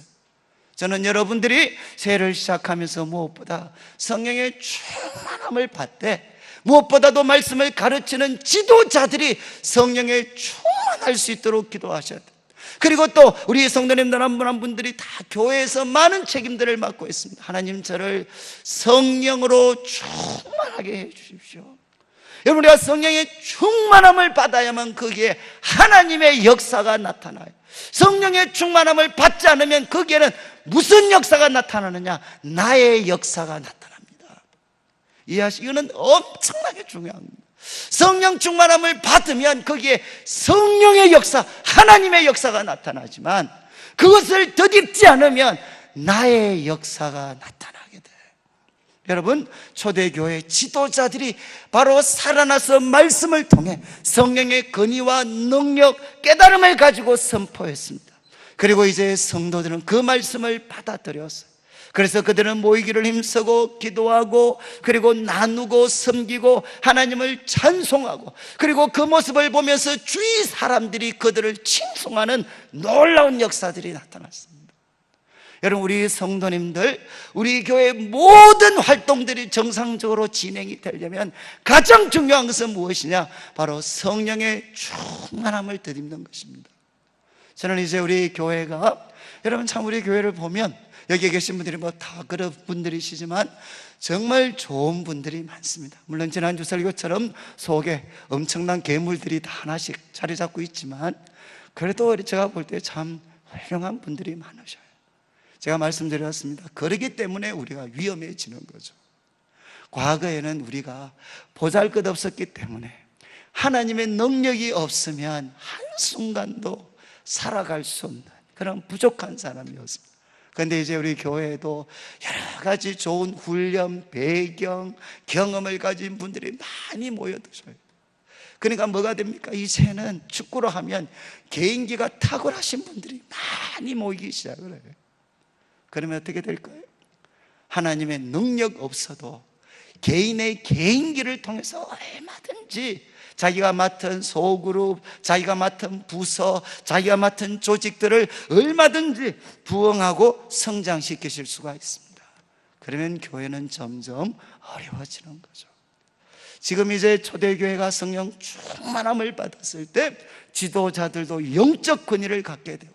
B: 저는 여러분들이 새해를 시작하면서 무엇보다 성령의 충만함을 받되, 무엇보다도 말씀을 가르치는 지도자들이 성령에 충만할 수 있도록 기도하셔야 돼요. 그리고 또 우리 성도님들 한 분 한 분들이 다 교회에서 많은 책임들을 맡고 있습니다. 하나님, 저를 성령으로 충만하게 해 주십시오. 여러분, 우리가 성령의 충만함을 받아야만 거기에 하나님의 역사가 나타나요. 성령의 충만함을 받지 않으면 거기에는 무슨 역사가 나타나느냐? 나의 역사가 나타납니다. 이거는 엄청나게 중요합니다. 성령 충만함을 받으면 거기에 성령의 역사, 하나님의 역사가 나타나지만, 그것을 덧입지 않으면 나의 역사가 나타나게 돼요. 여러분, 초대교회 지도자들이 바로 살아나서 말씀을 통해 성령의 권위와 능력, 깨달음을 가지고 선포했습니다. 그리고 이제 성도들은 그 말씀을 받아들였어요. 그래서 그들은 모이기를 힘쓰고 기도하고, 그리고 나누고 섬기고 하나님을 찬송하고, 그리고 그 모습을 보면서 주위 사람들이 그들을 칭송하는 놀라운 역사들이 나타났습니다. 여러분, 우리 성도님들, 우리 교회 모든 활동들이 정상적으로 진행이 되려면 가장 중요한 것은 무엇이냐? 바로 성령의 충만함을 덧입는 것입니다. 저는 이제 우리 교회가, 여러분 참 우리 교회를 보면 여기 계신 분들이 다 그런 분들이시지만 정말 좋은 분들이 많습니다. 물론 지난주 설교처럼 속에 엄청난 괴물들이 다 하나씩 자리 잡고 있지만, 그래도 제가 볼 때 참 훌륭한 분들이 많으셔요. 제가 말씀드렸습니다. 그러기 때문에 우리가 위험해지는 거죠. 과거에는 우리가 보잘것없었기 때문에 하나님의 능력이 없으면 한순간도 살아갈 수 없는 그런 부족한 사람이었습니다. 그런데 이제 우리 교회에도 여러 가지 좋은 훈련, 배경, 경험을 가진 분들이 많이 모여드셔요. 그러니까 뭐가 됩니까? 이제는 축구로 하면 개인기가 탁월하신 분들이 많이 모이기 시작을 해요. 그러면 어떻게 될까요? 하나님의 능력 없어도 개인의 개인기를 통해서 얼마든지 자기가 맡은 소그룹, 자기가 맡은 부서, 자기가 맡은 조직들을 얼마든지 부흥하고 성장시키실 수가 있습니다. 그러면 교회는 점점 어려워지는 거죠. 지금 이제 초대교회가 성령 충만함을 받았을 때 지도자들도 영적 권위를 갖게 되고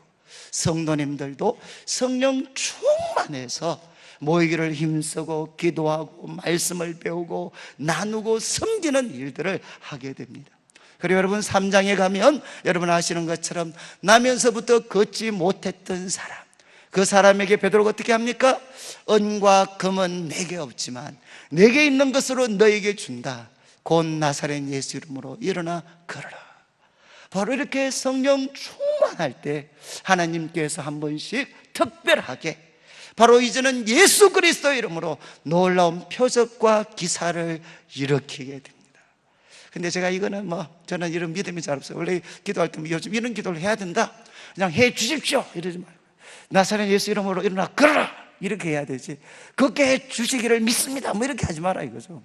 B: 성도님들도 성령 충만해서 모이기를 힘쓰고 기도하고 말씀을 배우고 나누고 섬기는 일들을 하게 됩니다. 그리고 여러분 3장에 가면 여러분 아시는 것처럼 나면서부터 걷지 못했던 사람, 그 사람에게 베드로가 어떻게 합니까? 은과 금은 내게 없지만 내게 있는 것으로 너에게 준다. 곧 나사렛 예수 이름으로 일어나 걸어라. 바로 이렇게 성령 충만할 때 하나님께서 한 번씩 특별하게 바로 이제는 예수 그리스도 이름으로 놀라운 표적과 기사를 일으키게 됩니다. 근데 제가 이거는 저는 이런 믿음이 잘 없어요. 원래 기도할 때 요즘 이런 기도를 해야 된다, 그냥 해 주십시오 이러지 말고 나사렛 예수 이름으로 일어나 걸어라 이렇게 해야 되지, 그렇게 해 주시기를 믿습니다 이렇게 하지 마라 이거죠.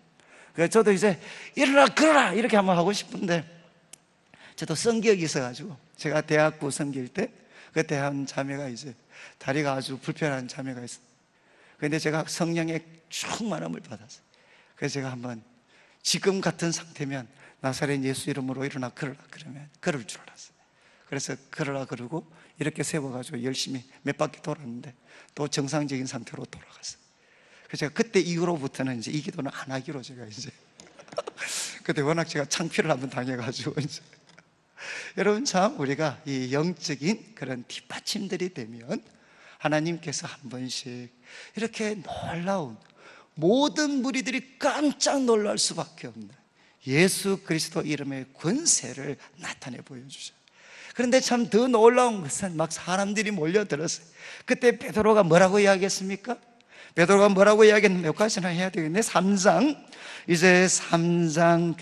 B: 그래서 저도 이제 일어나 걸어라 이렇게 한번 하고 싶은데, 저도 성격이 있어가지고 제가 대학부 섬길 때 그때 한 자매가 이제 다리가 아주 불편한 자매가 있어요. 그런데 제가 성령의 충만함을 받았어요. 그래서 제가 한번 지금 같은 상태면 나사렛 예수 이름으로 일어나 걸어라 그러면 걸을 줄 알았어요. 그래서 걸어라 그러고 이렇게 세워가지고 열심히 몇 바퀴 돌았는데 또 정상적인 상태로 돌아갔어요. 그래서 제가 그때 이후로부터는 이제 이 기도는 안 하기로 제가 이제 그때 워낙 제가 창피를 한번 당해가지고 이제 여러분 참 우리가 이 영적인 그런 뒷받침들이 되면 하나님께서 한 번씩 이렇게 놀라운 모든 무리들이 깜짝 놀랄 수밖에 없는 예수 그리스도 이름의 권세를 나타내 보여주셔요. 그런데 참 더 놀라운 것은 막 사람들이 몰려들었어요. 그때 베드로가 뭐라고 이야기했습니까? 베드로가 뭐라고 이야기했는데 여기까지는 해야 되겠네. 3장 이제 3장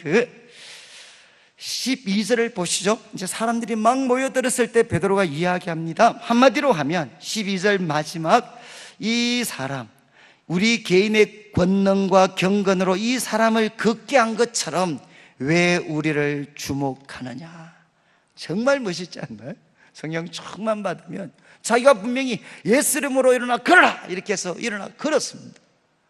B: 12절을 보시죠. 이제 사람들이 막 모여들었을 때 베드로가 이야기합니다. 한마디로 하면 12절 마지막, 이 사람 우리 개인의 권능과 경건으로 이 사람을 걷게 한 것처럼 왜 우리를 주목하느냐. 정말 멋있지 않나요? 성령 충만 받으면 자기가 분명히 예수 이름으로 일어나 걸어라 이렇게 해서 일어나 걸었습니다.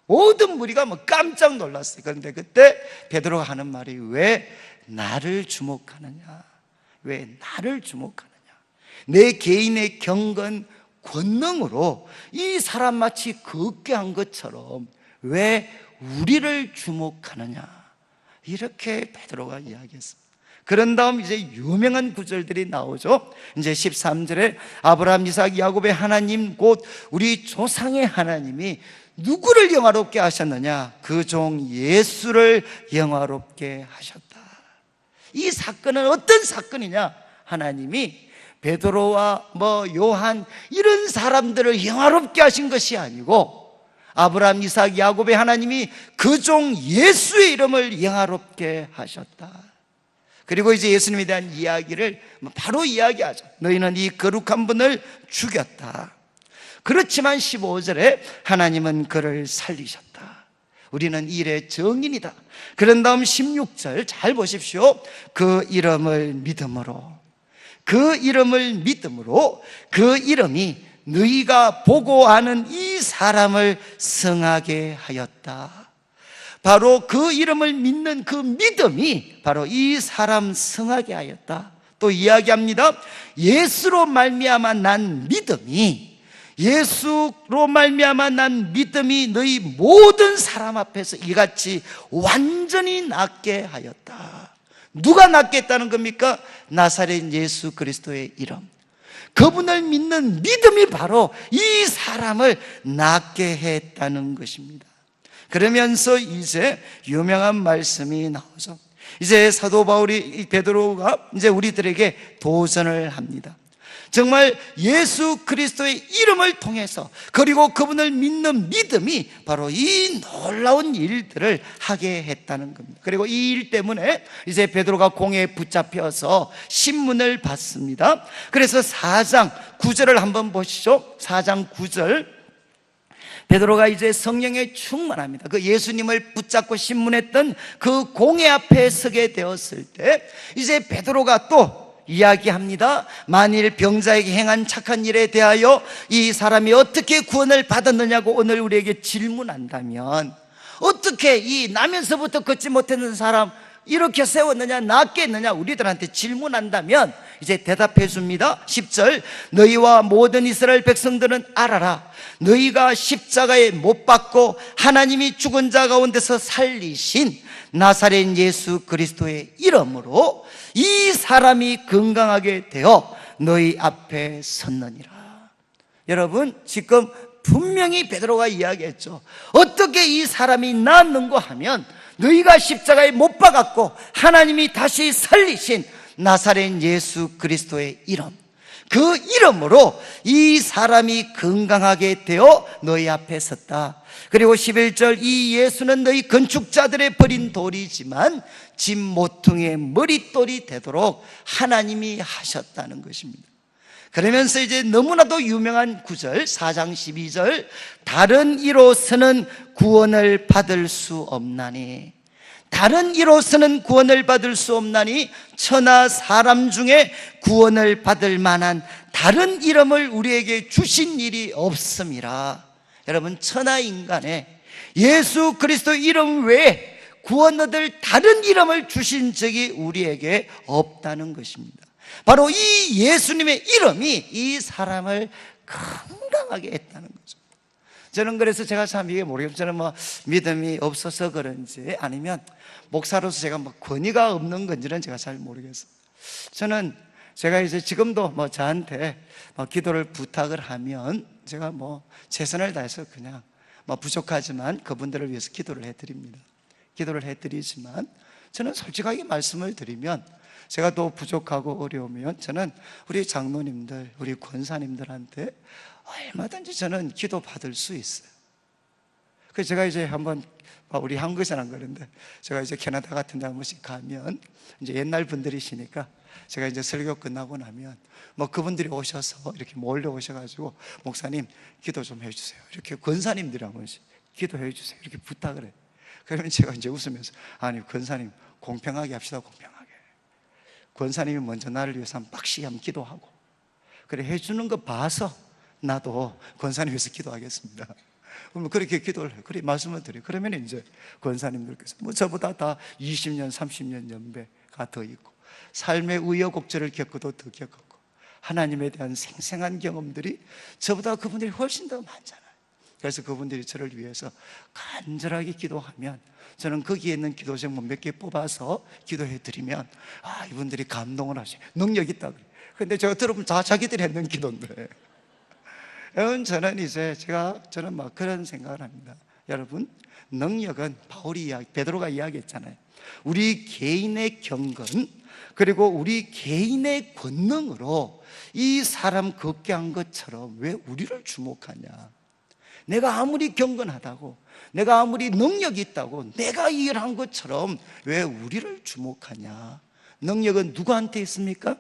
B: 모든 무리가 깜짝 놀랐어요. 그런데 그때 베드로가 하는 말이 왜 나를 주목하느냐? 왜 나를 주목하느냐? 내 개인의 경건 권능으로 이 사람 마치 걷게 한 것처럼 왜 우리를 주목하느냐? 이렇게 베드로가 이야기했습니다. 그런 다음 이제 유명한 구절들이 나오죠. 이제 13절에 아브라함, 이삭, 야곱의 하나님 곧 우리 조상의 하나님이 누구를 영화롭게 하셨느냐? 그 종 예수를 영화롭게 하셨다. 이 사건은 어떤 사건이냐? 하나님이 베드로와 요한 이런 사람들을 영화롭게 하신 것이 아니고 아브라함, 이삭, 야곱의 하나님이 그 종 예수의 이름을 영화롭게 하셨다. 그리고 이제 예수님에 대한 이야기를 바로 이야기하죠. 너희는 이 거룩한 분을 죽였다. 그렇지만 15절에 하나님은 그를 살리셨다. 우리는 일의 정인이다. 그런 다음 16절 잘 보십시오. 그 이름을 믿음으로, 그 이름을 믿음으로, 그 이름이 너희가 보고 아는 이 사람을 성하게 하였다. 바로 그 이름을 믿는 그 믿음이 바로 이 사람 성하게 하였다. 또 이야기합니다. 예수로 말미암아 난 믿음이, 예수로 말미암아 난 믿음이 너희 모든 사람 앞에서 이같이 완전히 낫게 하였다. 누가 낫게 했다는 겁니까? 나사렛 예수 그리스도의 이름, 그분을 믿는 믿음이 바로 이 사람을 낫게 했다는 것입니다. 그러면서 이제 유명한 말씀이 나오죠. 이제 사도 바울이, 이 베드로가 이제 우리들에게 도전을 합니다. 정말 예수 그리스도의 이름을 통해서, 그리고 그분을 믿는 믿음이 바로 이 놀라운 일들을 하게 했다는 겁니다. 그리고 이 일 때문에 이제 베드로가 공에 붙잡혀서 신문을 받습니다. 그래서 4장 9절을 한번 보시죠. 4장 9절. 베드로가 이제 성령에 충만합니다. 그 예수님을 붙잡고 신문했던 그 공회 앞에 서게 되었을 때 이제 베드로가 또 이야기합니다. 만일 병자에게 행한 착한 일에 대하여 이 사람이 어떻게 구원을 받았느냐고 오늘 우리에게 질문한다면, 어떻게 이 나면서부터 걷지 못했는 사람 이렇게 세웠느냐, 낫게 했느냐 우리들한테 질문한다면 이제 대답해 줍니다. 10절. 너희와 모든 이스라엘 백성들은 알아라. 너희가 십자가에 못 박고 하나님이 죽은 자 가운데서 살리신 나사렛 예수 그리스도의 이름으로 이 사람이 건강하게 되어 너희 앞에 섰느니라. 여러분, 지금 분명히 베드로가 이야기했죠. 어떻게 이 사람이 낫는가 하면 너희가 십자가에 못 박았고 하나님이 다시 살리신 나사렛 예수 그리스도의 이름, 그 이름으로 이 사람이 건강하게 되어 너희 앞에 섰다. 그리고 11절. 이 예수는 너희 건축자들의 버린 돌이지만 집 모퉁이의 머릿돌이 되도록 하나님이 하셨다는 것입니다. 그러면서 이제 너무나도 유명한 9절, 4장 12절. 다른 이로서는 구원을 받을 수 없나니, 다른 이로서는 구원을 받을 수 없나니 천하 사람 중에 구원을 받을 만한 다른 이름을 우리에게 주신 일이 없음이라. 여러분, 천하 인간에 예수 그리스도 이름 외에 구원 얻을 다른 이름을 주신 적이 우리에게 없다는 것입니다. 바로 이 예수님의 이름이 이 사람을 건강하게 했다는 거죠. 저는 그래서 제가 참 이게 모르겠어요. 저는 뭐 믿음이 없어서 그런지 아니면 목사로서 제가 뭐 권위가 없는 건지는 제가 잘 모르겠어요. 저는 제가 이제 지금도 뭐 저한테 뭐 기도를 부탁을 하면 제가 뭐 최선을 다해서 그냥 뭐 부족하지만 그분들을 위해서 기도를 해드립니다. 기도를 해드리지만 저는 솔직하게 말씀을 드리면 제가 또 부족하고 어려우면 저는 우리 장로님들, 우리 권사님들한테 얼마든지 저는 기도 받을 수 있어요. 그래서 제가 이제 한번 우리 한국에서는 안 그런데 제가 이제 캐나다 같은 데 한 번씩 가면 이제 옛날 분들이시니까 제가 이제 설교 끝나고 나면 뭐 그분들이 오셔서 이렇게 몰려 오셔가지고 목사님 기도 좀 해주세요. 이렇게 권사님들이 한 번씩 기도해 주세요. 이렇게 부탁을 해요. 그러면 제가 이제 웃으면서 아니 권사님 공평하게 합시다. 공평하게. 권사님이 먼저 나를 위해서 한번 빡시게 한번 기도하고 그래 해주는 거 봐서 나도 권사님 위해서 기도하겠습니다. 그러면 그렇게 기도를 해요. 그래 말씀을 드려요. 그러면 이제 권사님들께서 뭐 저보다 다 20년 30년 연배가 더 있고 삶의 우여곡절을 겪고도 더 겪었고 하나님에 대한 생생한 경험들이 저보다 그분들이 훨씬 더 많잖아요. 그래서 그분들이 저를 위해서 간절하게 기도하면 저는 거기에 있는 기도 제목 몇 개 뽑아서 기도해 드리면 아 이분들이 감동을 하시 능력 있다 그래요. 근데 제가 들어보면 다 자기들이 했는 기도인데 여러분 저는 막 그런 생각을 합니다. 여러분 능력은 베드로가 이야기했잖아요. 우리 개인의 경건 그리고 우리 개인의 권능으로 이 사람 걷게 한 것처럼 왜 우리를 주목하냐. 내가 아무리 경건하다고 내가 아무리 능력이 있다고 내가 이 일을 한 것처럼 왜 우리를 주목하냐. 능력은 누구한테 있습니까?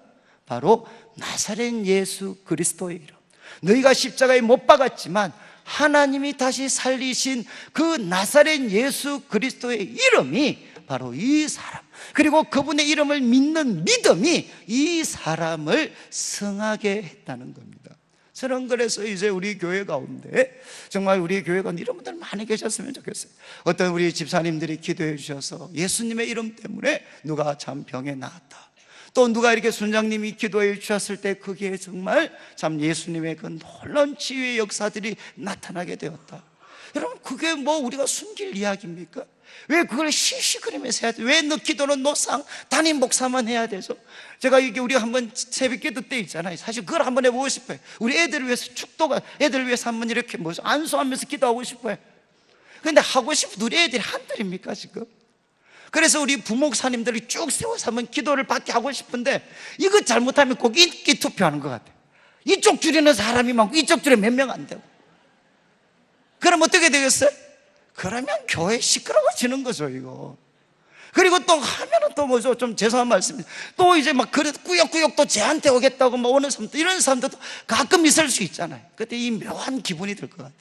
B: 바로 나사렛 예수 그리스도의 이름. 너희가 십자가에 못 박았지만 하나님이 다시 살리신 그 나사렛 예수 그리스도의 이름이 바로 이 사람 그리고 그분의 이름을 믿는 믿음이 이 사람을 성하게 했다는 겁니다. 저는 그래서 이제 우리 교회 가운데 정말 우리 교회 가운데 이런 분들 많이 계셨으면 좋겠어요. 어떤 우리 집사님들이 기도해 주셔서 예수님의 이름 때문에 누가 참 병에 나았다. 또 누가 이렇게 순장님이 기도해 주셨을 때 거기에 정말 참 예수님의 그 놀라운 치유의 역사들이 나타나게 되었다. 여러분 그게 뭐 우리가 숨길 이야기입니까? 왜 그걸 시시거리면서 해야 돼? 왜 너 기도는 노상 담임 목사만 해야 되죠? 제가 이게 우리가 한번 새벽 기도 때 있잖아요. 사실 그걸 한번 해보고 싶어요. 우리 애들을 위해서 축도가 애들을 위해서 한번 이렇게 안수하면서 기도하고 싶어요. 그런데 하고 싶은 우리 애들이 한둘입니까 지금? 그래서 우리 부목사님들이 쭉 세워서 한번 기도를 받게 하고 싶은데 이거 잘못하면 꼭 인기 투표하는 것 같아요. 이쪽 줄에는 사람이 많고 이쪽 줄에 몇 명 안 되고. 그럼 어떻게 되겠어요? 그러면 교회 시끄러워지는 거죠, 이거. 그리고 또 하면은 또 뭐죠? 좀 죄송한 말씀입니다. 또 이제 막 그래 꾸역꾸역 또 쟤한테 오겠다고 뭐 오는 사람도, 이런 사람들도 가끔 있을 수 있잖아요. 그때 이 묘한 기분이 들 것 같아요.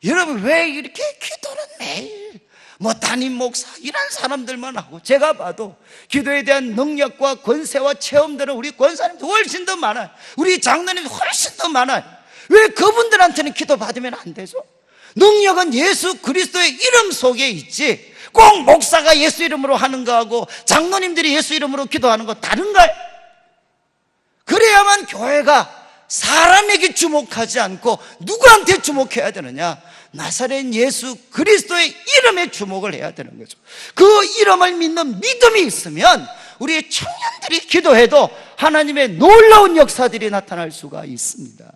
B: 여러분, 왜 이렇게 기도는 매일 뭐 담임 목사 이런 사람들만 하고, 제가 봐도 기도에 대한 능력과 권세와 체험들은 우리 권사님도 훨씬 더 많아요. 우리 장로님 훨씬 더 많아요. 왜 그분들한테는 기도 받으면 안 되죠? 능력은 예수 그리스도의 이름 속에 있지, 꼭 목사가 예수 이름으로 하는 거하고 장로님들이 예수 이름으로 기도하는 거 다른가요? 그래야만 교회가 사람에게 주목하지 않고 누구한테 주목해야 되느냐? 나사렛 예수 그리스도의 이름에 주목을 해야 되는 거죠. 그 이름을 믿는 믿음이 있으면 우리 청년들이 기도해도 하나님의 놀라운 역사들이 나타날 수가 있습니다.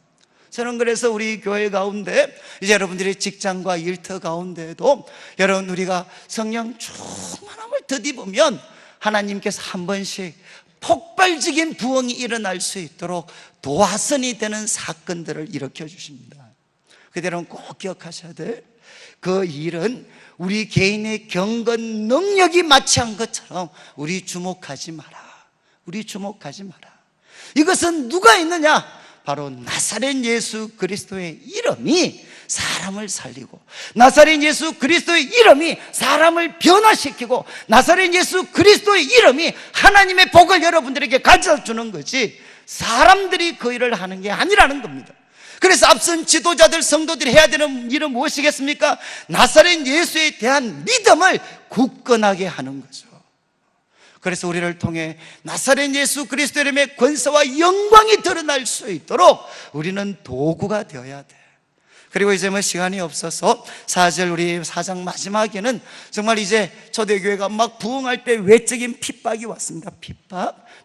B: 저는 그래서 우리 교회 가운데, 이제 여러분들의 직장과 일터 가운데도 여러분, 우리가 성령 충만함을 덧입으면 하나님께서 한 번씩 폭발적인 부흥이 일어날 수 있도록 도화선이 되는 사건들을 일으켜 주십니다. 그대로는 꼭 기억하셔야 돼. 그 일은 우리 개인의 경건 능력이 마치한 것처럼 우리 주목하지 마라. 우리 주목하지 마라. 이것은 누가 있느냐? 바로 나사렛 예수 그리스도의 이름이 사람을 살리고, 나사렛 예수 그리스도의 이름이 사람을 변화시키고, 나사렛 예수 그리스도의 이름이 하나님의 복을 여러분들에게 가져주는 거지, 사람들이 그 일을 하는 게 아니라는 겁니다. 그래서 앞선 지도자들, 성도들이 해야 되는 일은 무엇이겠습니까? 나사렛 예수에 대한 믿음을 굳건하게 하는 거죠. 그래서 우리를 통해 나사렛 예수 그리스도 이름의 권세와 영광이 드러날 수 있도록 우리는 도구가 되어야 돼. 그리고 이제 뭐 시간이 없어서 4절 우리 4장 마지막에는 정말 이제 초대교회가 막 부흥할 때 외적인 핍박이 왔습니다.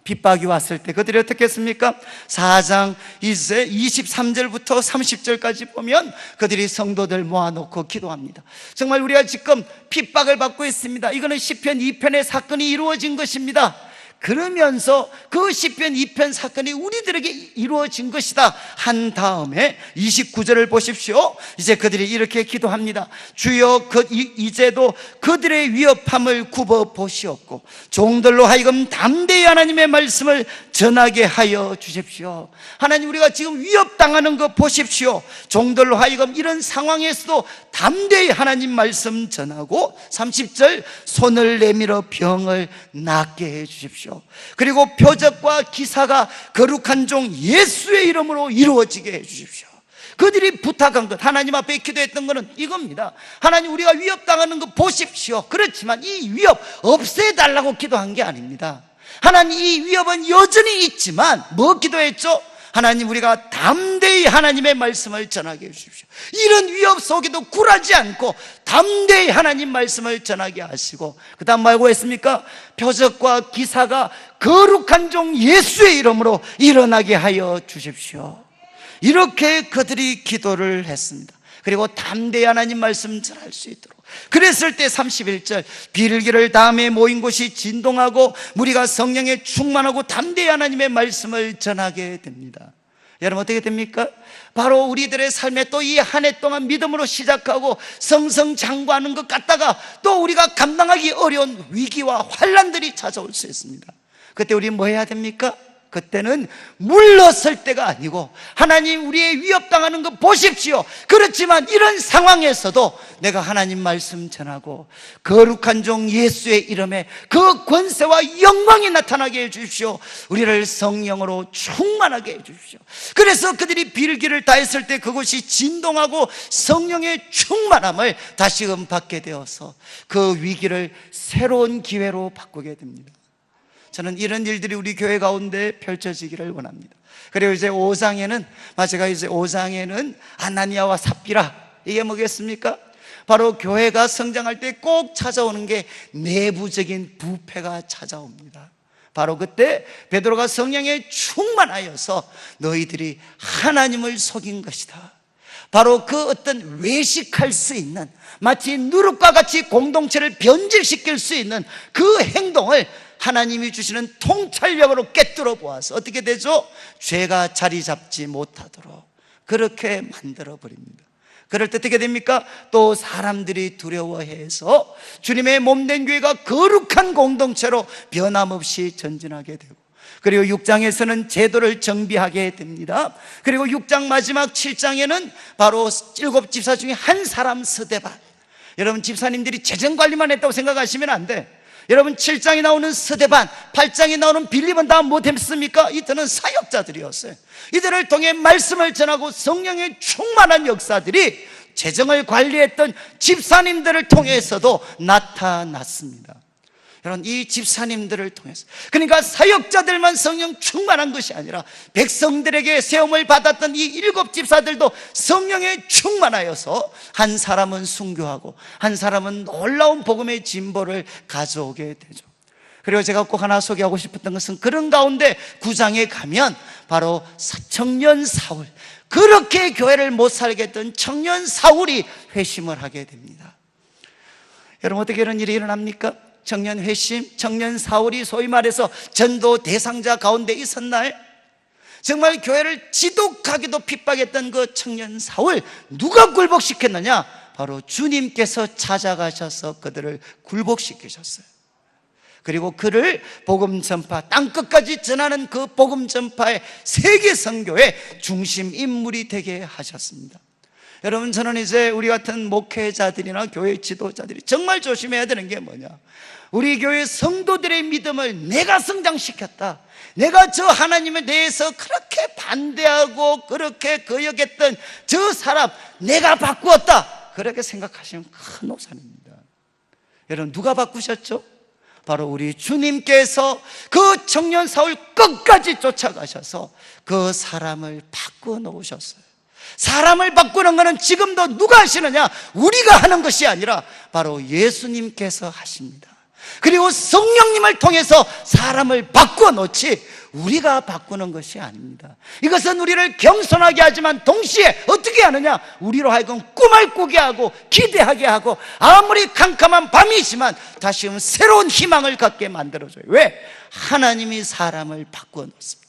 B: 핍박이 왔을 때 그들이 어떻게 했습니까? 4장 이제 23절부터 30절까지 보면 그들이 성도들 모아놓고 기도합니다. 정말 우리가 지금 핍박을 받고 있습니다. 이거는 시편 2편의 사건이 이루어진 것입니다. 그러면서 그 시편 2편 사건이 우리들에게 이루어진 것이다 한 다음에 29절을 보십시오. 이제 그들이 이렇게 기도합니다. 주여, 이제도 그들의 위협함을 굽어 보시옵고 종들로 하여금 담대히 하나님의 말씀을 전하게 하여 주십시오. 하나님, 우리가 지금 위협당하는 거 보십시오. 종들로 하여금 이런 상황에서도 담대히 하나님 말씀 전하고 30절 손을 내밀어 병을 낫게 해 주십시오. 그리고 표적과 기사가 거룩한 종 예수의 이름으로 이루어지게 해 주십시오. 그들이 부탁한 것, 하나님 앞에 기도했던 것은 이겁니다. 하나님, 우리가 위협당하는 거 보십시오. 그렇지만 이 위협 없애달라고 기도한 게 아닙니다. 하나님, 이 위협은 여전히 있지만 뭐 기도했죠? 하나님, 우리가 담대히 하나님의 말씀을 전하게 해주십시오. 이런 위협 속에도 굴하지 않고 담대히 하나님 말씀을 전하게 하시고, 그 다음 뭐라고 했습니까? 표적과 기사가 거룩한 종 예수의 이름으로 일어나게 하여 주십시오. 이렇게 그들이 기도를 했습니다. 그리고 담대히 하나님 말씀 전할 수 있도록. 그랬을 때 31절 비둘기를 다음에 모인 곳이 진동하고 무리가 성령에 충만하고 담대히 하나님의 말씀을 전하게 됩니다. 여러분, 어떻게 됩니까? 바로 우리들의 삶에 또 이 한 해 동안 믿음으로 시작하고 성성장구하는 것 같다가 또 우리가 감당하기 어려운 위기와 환난들이 찾아올 수 있습니다. 그때 우리 뭐 해야 됩니까? 그때는 물러설 때가 아니고, 하나님, 우리의 위협당하는 거 보십시오. 그렇지만 이런 상황에서도 내가 하나님 말씀 전하고 거룩한 종 예수의 이름에 그 권세와 영광이 나타나게 해주십시오. 우리를 성령으로 충만하게 해주십시오. 그래서 그들이 비둘기를 다했을 때 그곳이 진동하고 성령의 충만함을 다시금 받게 되어서 그 위기를 새로운 기회로 바꾸게 됩니다. 저는 이런 일들이 우리 교회 가운데 펼쳐지기를 원합니다. 그리고 이제 5장에는, 제가 이제 5장에는 아나니아와 삽비라, 이게 뭐겠습니까? 바로 교회가 성장할 때 꼭 찾아오는 게 내부적인 부패가 찾아옵니다. 바로 그때 베드로가 성령에 충만하여서 너희들이 하나님을 속인 것이다, 바로 그 어떤 외식할 수 있는, 마치 누룩과 같이 공동체를 변질시킬 수 있는 그 행동을 하나님이 주시는 통찰력으로 꿰뚫어 보아서 어떻게 되죠? 죄가 자리 잡지 못하도록 그렇게 만들어 버립니다. 그럴 때 어떻게 됩니까? 또 사람들이 두려워해서 주님의 몸된 교회가 거룩한 공동체로 변함없이 전진하게 되고, 그리고 6장에서는 제도를 정비하게 됩니다. 그리고 6장 마지막 7장에는 바로 7집사 중에 한 사람 스데반. 여러분, 집사님들이 재정관리만 했다고 생각하시면 안 돼. 여러분, 7장에 나오는 스데반, 8장에 나오는 빌립은 다 못했습니까? 이들은 사역자들이었어요. 이들을 통해 말씀을 전하고 성령의 충만한 역사들이 재정을 관리했던 집사님들을 통해서도 나타났습니다. 여러분, 이 집사님들을 통해서, 그러니까 사역자들만 성령 충만한 것이 아니라 백성들에게 세움을 받았던 이 7집사들도 성령에 충만하여서 한 사람은 순교하고 한 사람은 놀라운 복음의 진보를 가져오게 되죠. 그리고 제가 꼭 하나 소개하고 싶었던 것은 그런 가운데 9장에 가면 바로 청년 사울, 그렇게 교회를 못 살게 했던 청년 사울이 회심을 하게 됩니다. 여러분, 어떻게 이런 일이 일어납니까? 청년 회심, 청년 사울이 소위 말해서 전도 대상자 가운데 있었나요? 정말 교회를 지독하게도 핍박했던 그 청년 사울, 누가 굴복시켰느냐? 바로 주님께서 찾아가셔서 그들을 굴복시키셨어요. 그리고 그를 복음 전파, 땅끝까지 전하는 그 복음 전파의 세계 선교의 중심 인물이 되게 하셨습니다. 여러분, 저는 이제 우리 같은 목회자들이나 교회 지도자들이 정말 조심해야 되는 게 뭐냐, 우리 교회 성도들의 믿음을 내가 성장시켰다, 내가 저 하나님에 대해서 그렇게 반대하고 그렇게 거역했던 저 사람 내가 바꾸었다, 그렇게 생각하시면 큰 오산입니다. 여러분, 누가 바꾸셨죠? 바로 우리 주님께서 그 청년 사울 끝까지 쫓아가셔서 그 사람을 바꾸어 놓으셨어요. 사람을 바꾸는 것은 지금도 누가 하시느냐? 우리가 하는 것이 아니라 바로 예수님께서 하십니다. 그리고 성령님을 통해서 사람을 바꾸어 놓지 우리가 바꾸는 것이 아닙니다. 이것은 우리를 겸손하게 하지만 동시에 어떻게 하느냐? 우리로 하여금 꿈을 꾸게 하고 기대하게 하고 아무리 캄캄한 밤이지만 다시 새로운 희망을 갖게 만들어줘요. 왜? 하나님이 사람을 바꾸어 놓습니다.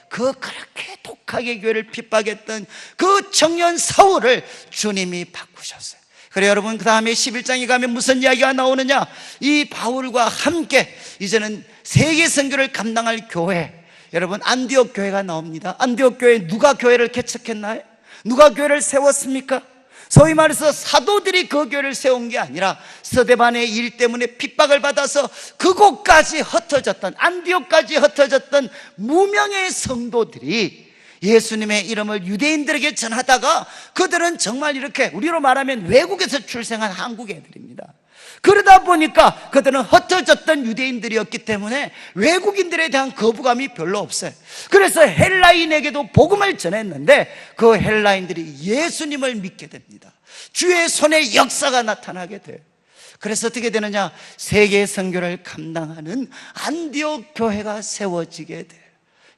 B: 그렇게 독하게 교회를 핍박했던 그 청년 사울을 주님이 바꾸셨어요. 그래 여러분, 그 다음에 11장에 가면 무슨 이야기가 나오느냐? 이 바울과 함께 이제는 세계 선교를 감당할 교회, 여러분 안디옥 교회가 나옵니다. 안디옥 교회, 누가 교회를 개척했나요? 누가 교회를 세웠습니까? 소위 말해서 사도들이 그 교회를 세운 게 아니라 스데반의 일 때문에 핍박을 받아서 그곳까지 흩어졌던, 안디옥까지 흩어졌던 무명의 성도들이 예수님의 이름을 유대인들에게 전하다가 그들은 정말 이렇게 우리로 말하면 외국에서 출생한 한국 애들입니다. 그러다 보니까 그들은 흩어졌던 유대인들이었기 때문에 외국인들에 대한 거부감이 별로 없어요. 그래서 헬라인에게도 복음을 전했는데 그 헬라인들이 예수님을 믿게 됩니다. 주의 손에 역사가 나타나게 돼요. 그래서 어떻게 되느냐? 세계 선교를 감당하는 안디옥 교회가 세워지게 돼요.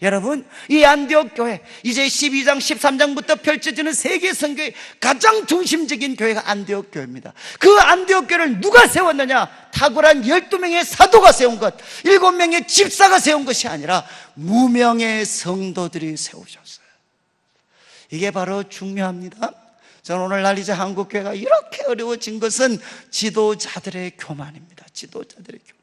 B: 여러분, 이 안디옥 교회, 이제 12장 13장부터 펼쳐지는 세계 선교의 가장 중심적인 교회가 안디옥 교회입니다. 그 안디옥 교회를 누가 세웠느냐? 탁월한 12명의 사도가 세운 것, 7명의 집사가 세운 것이 아니라 무명의 성도들이 세우셨어요. 이게 바로 중요합니다. 저는 오늘날 이제 한국교회가 이렇게 어려워진 것은 지도자들의 교만입니다. 지도자들의 교만.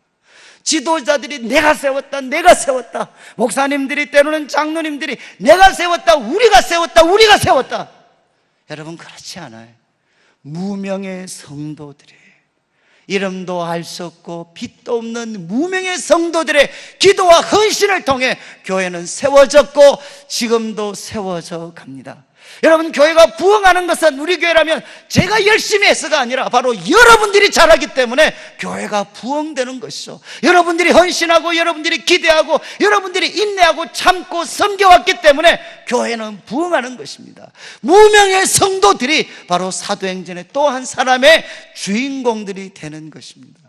B: 지도자들이 내가 세웠다, 내가 세웠다. 목사님들이, 때로는 장로님들이 내가 세웠다, 우리가 세웠다, 우리가 세웠다. 여러분, 그렇지 않아요. 무명의 성도들이, 이름도 알 수 없고 빛도 없는 무명의 성도들의 기도와 헌신을 통해 교회는 세워졌고 지금도 세워져 갑니다. 여러분, 교회가 부흥하는 것은, 우리 교회라면 제가 열심히 해서가 아니라 바로 여러분들이 잘하기 때문에 교회가 부흥되는 것이죠. 여러분들이 헌신하고 여러분들이 기대하고 여러분들이 인내하고 참고 섬겨왔기 때문에 교회는 부흥하는 것입니다. 무명의 성도들이 바로 사도행전의 또 한 사람의 주인공들이 되는 것입니다.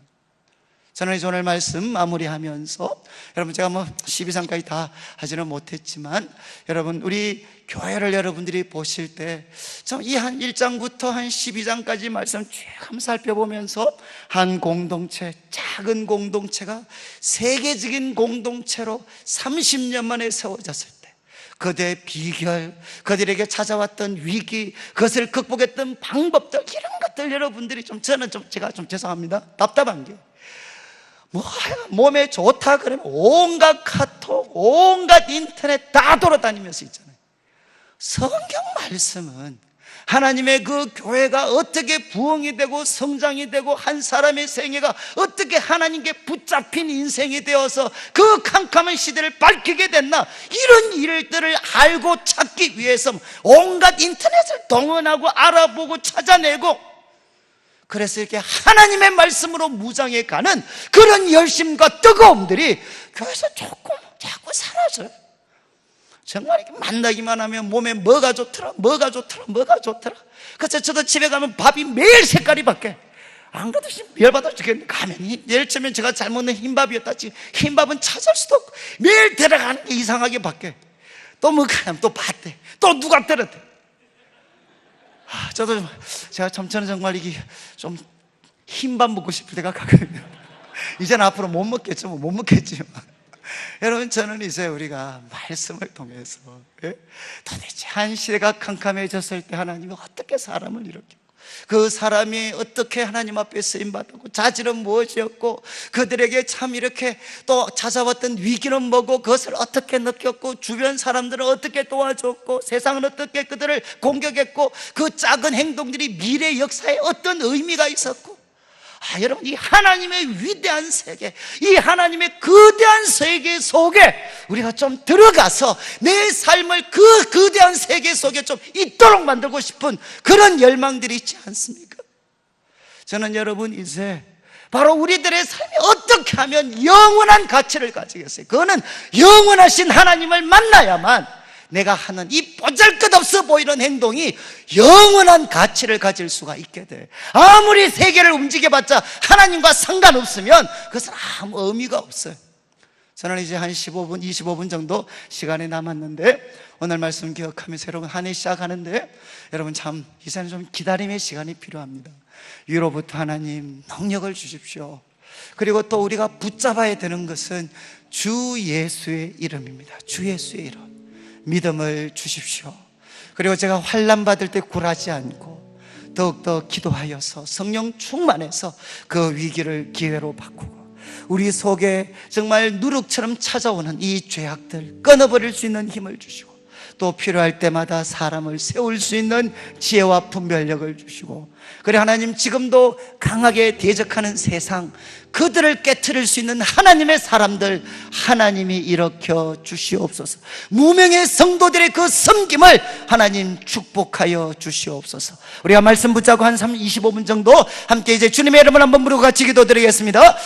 A: 저는 이제 오늘 말씀 마무리하면서 여러분 제가 뭐 12장까지 다 하지는 못했지만 여러분 우리 교회를 여러분들이 보실 때 참 이 한 1장부터 한 12장까지 말씀 쭉 한번 살펴보면서 한 공동체, 작은 공동체가 세계적인 공동체로 30년 만에 세워졌을 때 그들의 비결, 그들에게 찾아왔던 위기, 그것을 극복했던 방법들, 이런 것들 여러분들이 저는 제가 죄송합니다, 답답한 게 몸에 좋다 그러면 온갖 카톡, 온갖 인터넷 다 돌아다니면서 있잖아요. 성경 말씀은 하나님의 그 교회가 어떻게 부흥이 되고 성장이 되고 한 사람의 생애가 어떻게 하나님께 붙잡힌 인생이 되어서 그 캄캄한 시대를 밝히게 됐나, 이런 일들을 알고 찾기 위해서 온갖 인터넷을 동원하고 알아보고 찾아내고, 그래서 이렇게 하나님의 말씀으로 무장해 가는 그런 열심과 뜨거움들이 교회에서 자꾸 사라져요. 정말 이렇게 만나기만 하면 몸에 뭐가 좋더라. 그래서 저도 집에 가면 밥이 매일 색깔이 바뀌어요. 안 그래도 열받아 죽겠는데 가면 예를 들면 제가 잘 먹는 흰밥이었다, 지금 흰밥은 찾을 수도 없고 매일 데려가는 게 이상하게 바뀌어요. 또 뭐 가면 또 봤대, 또 누가 때렸대. 제가 저는 정말 이게 좀 흰밥 먹고 싶을 때가 가끔 이제는 앞으로 못 먹겠지만 여러분, 저는 이제 우리가 말씀을 통해서 도대체 한 시대가 캄캄해졌을 때 하나님이 어떻게 사람을 일으키고 그 사람이 어떻게 하나님 앞에 쓰임받고 자질은 무엇이었고 그들에게 참 이렇게 또 찾아왔던 위기는 뭐고 그것을 어떻게 느꼈고 주변 사람들은 어떻게 도와줬고 세상은 어떻게 그들을 공격했고 그 작은 행동들이 미래 역사에 어떤 의미가 있었고, 여러분, 이 하나님의 위대한 세계, 이 하나님의 거대한 세계 속에 우리가 좀 들어가서 내 삶을 그 거대한 세계 속에 좀 있도록 만들고 싶은 그런 열망들이 있지 않습니까? 저는 여러분 이제 바로 우리들의 삶이 어떻게 하면 영원한 가치를 가지겠어요? 그거는 영원하신 하나님을 만나야만 내가 하는 이 보잘것없어 보이는 행동이 영원한 가치를 가질 수가 있게 돼. 아무리 세계를 움직여봤자 하나님과 상관없으면 그것은 아무 의미가 없어요. 저는 이제 한 15분, 25분 정도 시간이 남았는데 오늘 말씀 기억하면서 여러분 한 해 시작하는데 여러분 참 이제는 좀 기다림의 시간이 필요합니다. 위로부터 하나님 능력을 주십시오. 그리고 또 우리가 붙잡아야 되는 것은 주 예수의 이름입니다. 주 예수의 이름. 믿음을 주십시오. 그리고 제가 환난 받을 때 굴하지 않고 더욱더 기도하여서 성령 충만해서 그 위기를 기회로 바꾸고 우리 속에 정말 누룩처럼 찾아오는 이 죄악들 끊어버릴 수 있는 힘을 주시고 또 필요할 때마다 사람을 세울 수 있는 지혜와 분별력을 주시고, 그래 하나님 지금도 강하게 대적하는 세상, 그들을 깨트릴 수 있는 하나님의 사람들 하나님이 일으켜 주시옵소서. 무명의 성도들의 그 섬김을 하나님 축복하여 주시옵소서. 우리가 말씀 붙잡고 한 25분 정도 함께 이제 주님의 이름을 한번 부르고 같이 기도드리겠습니다.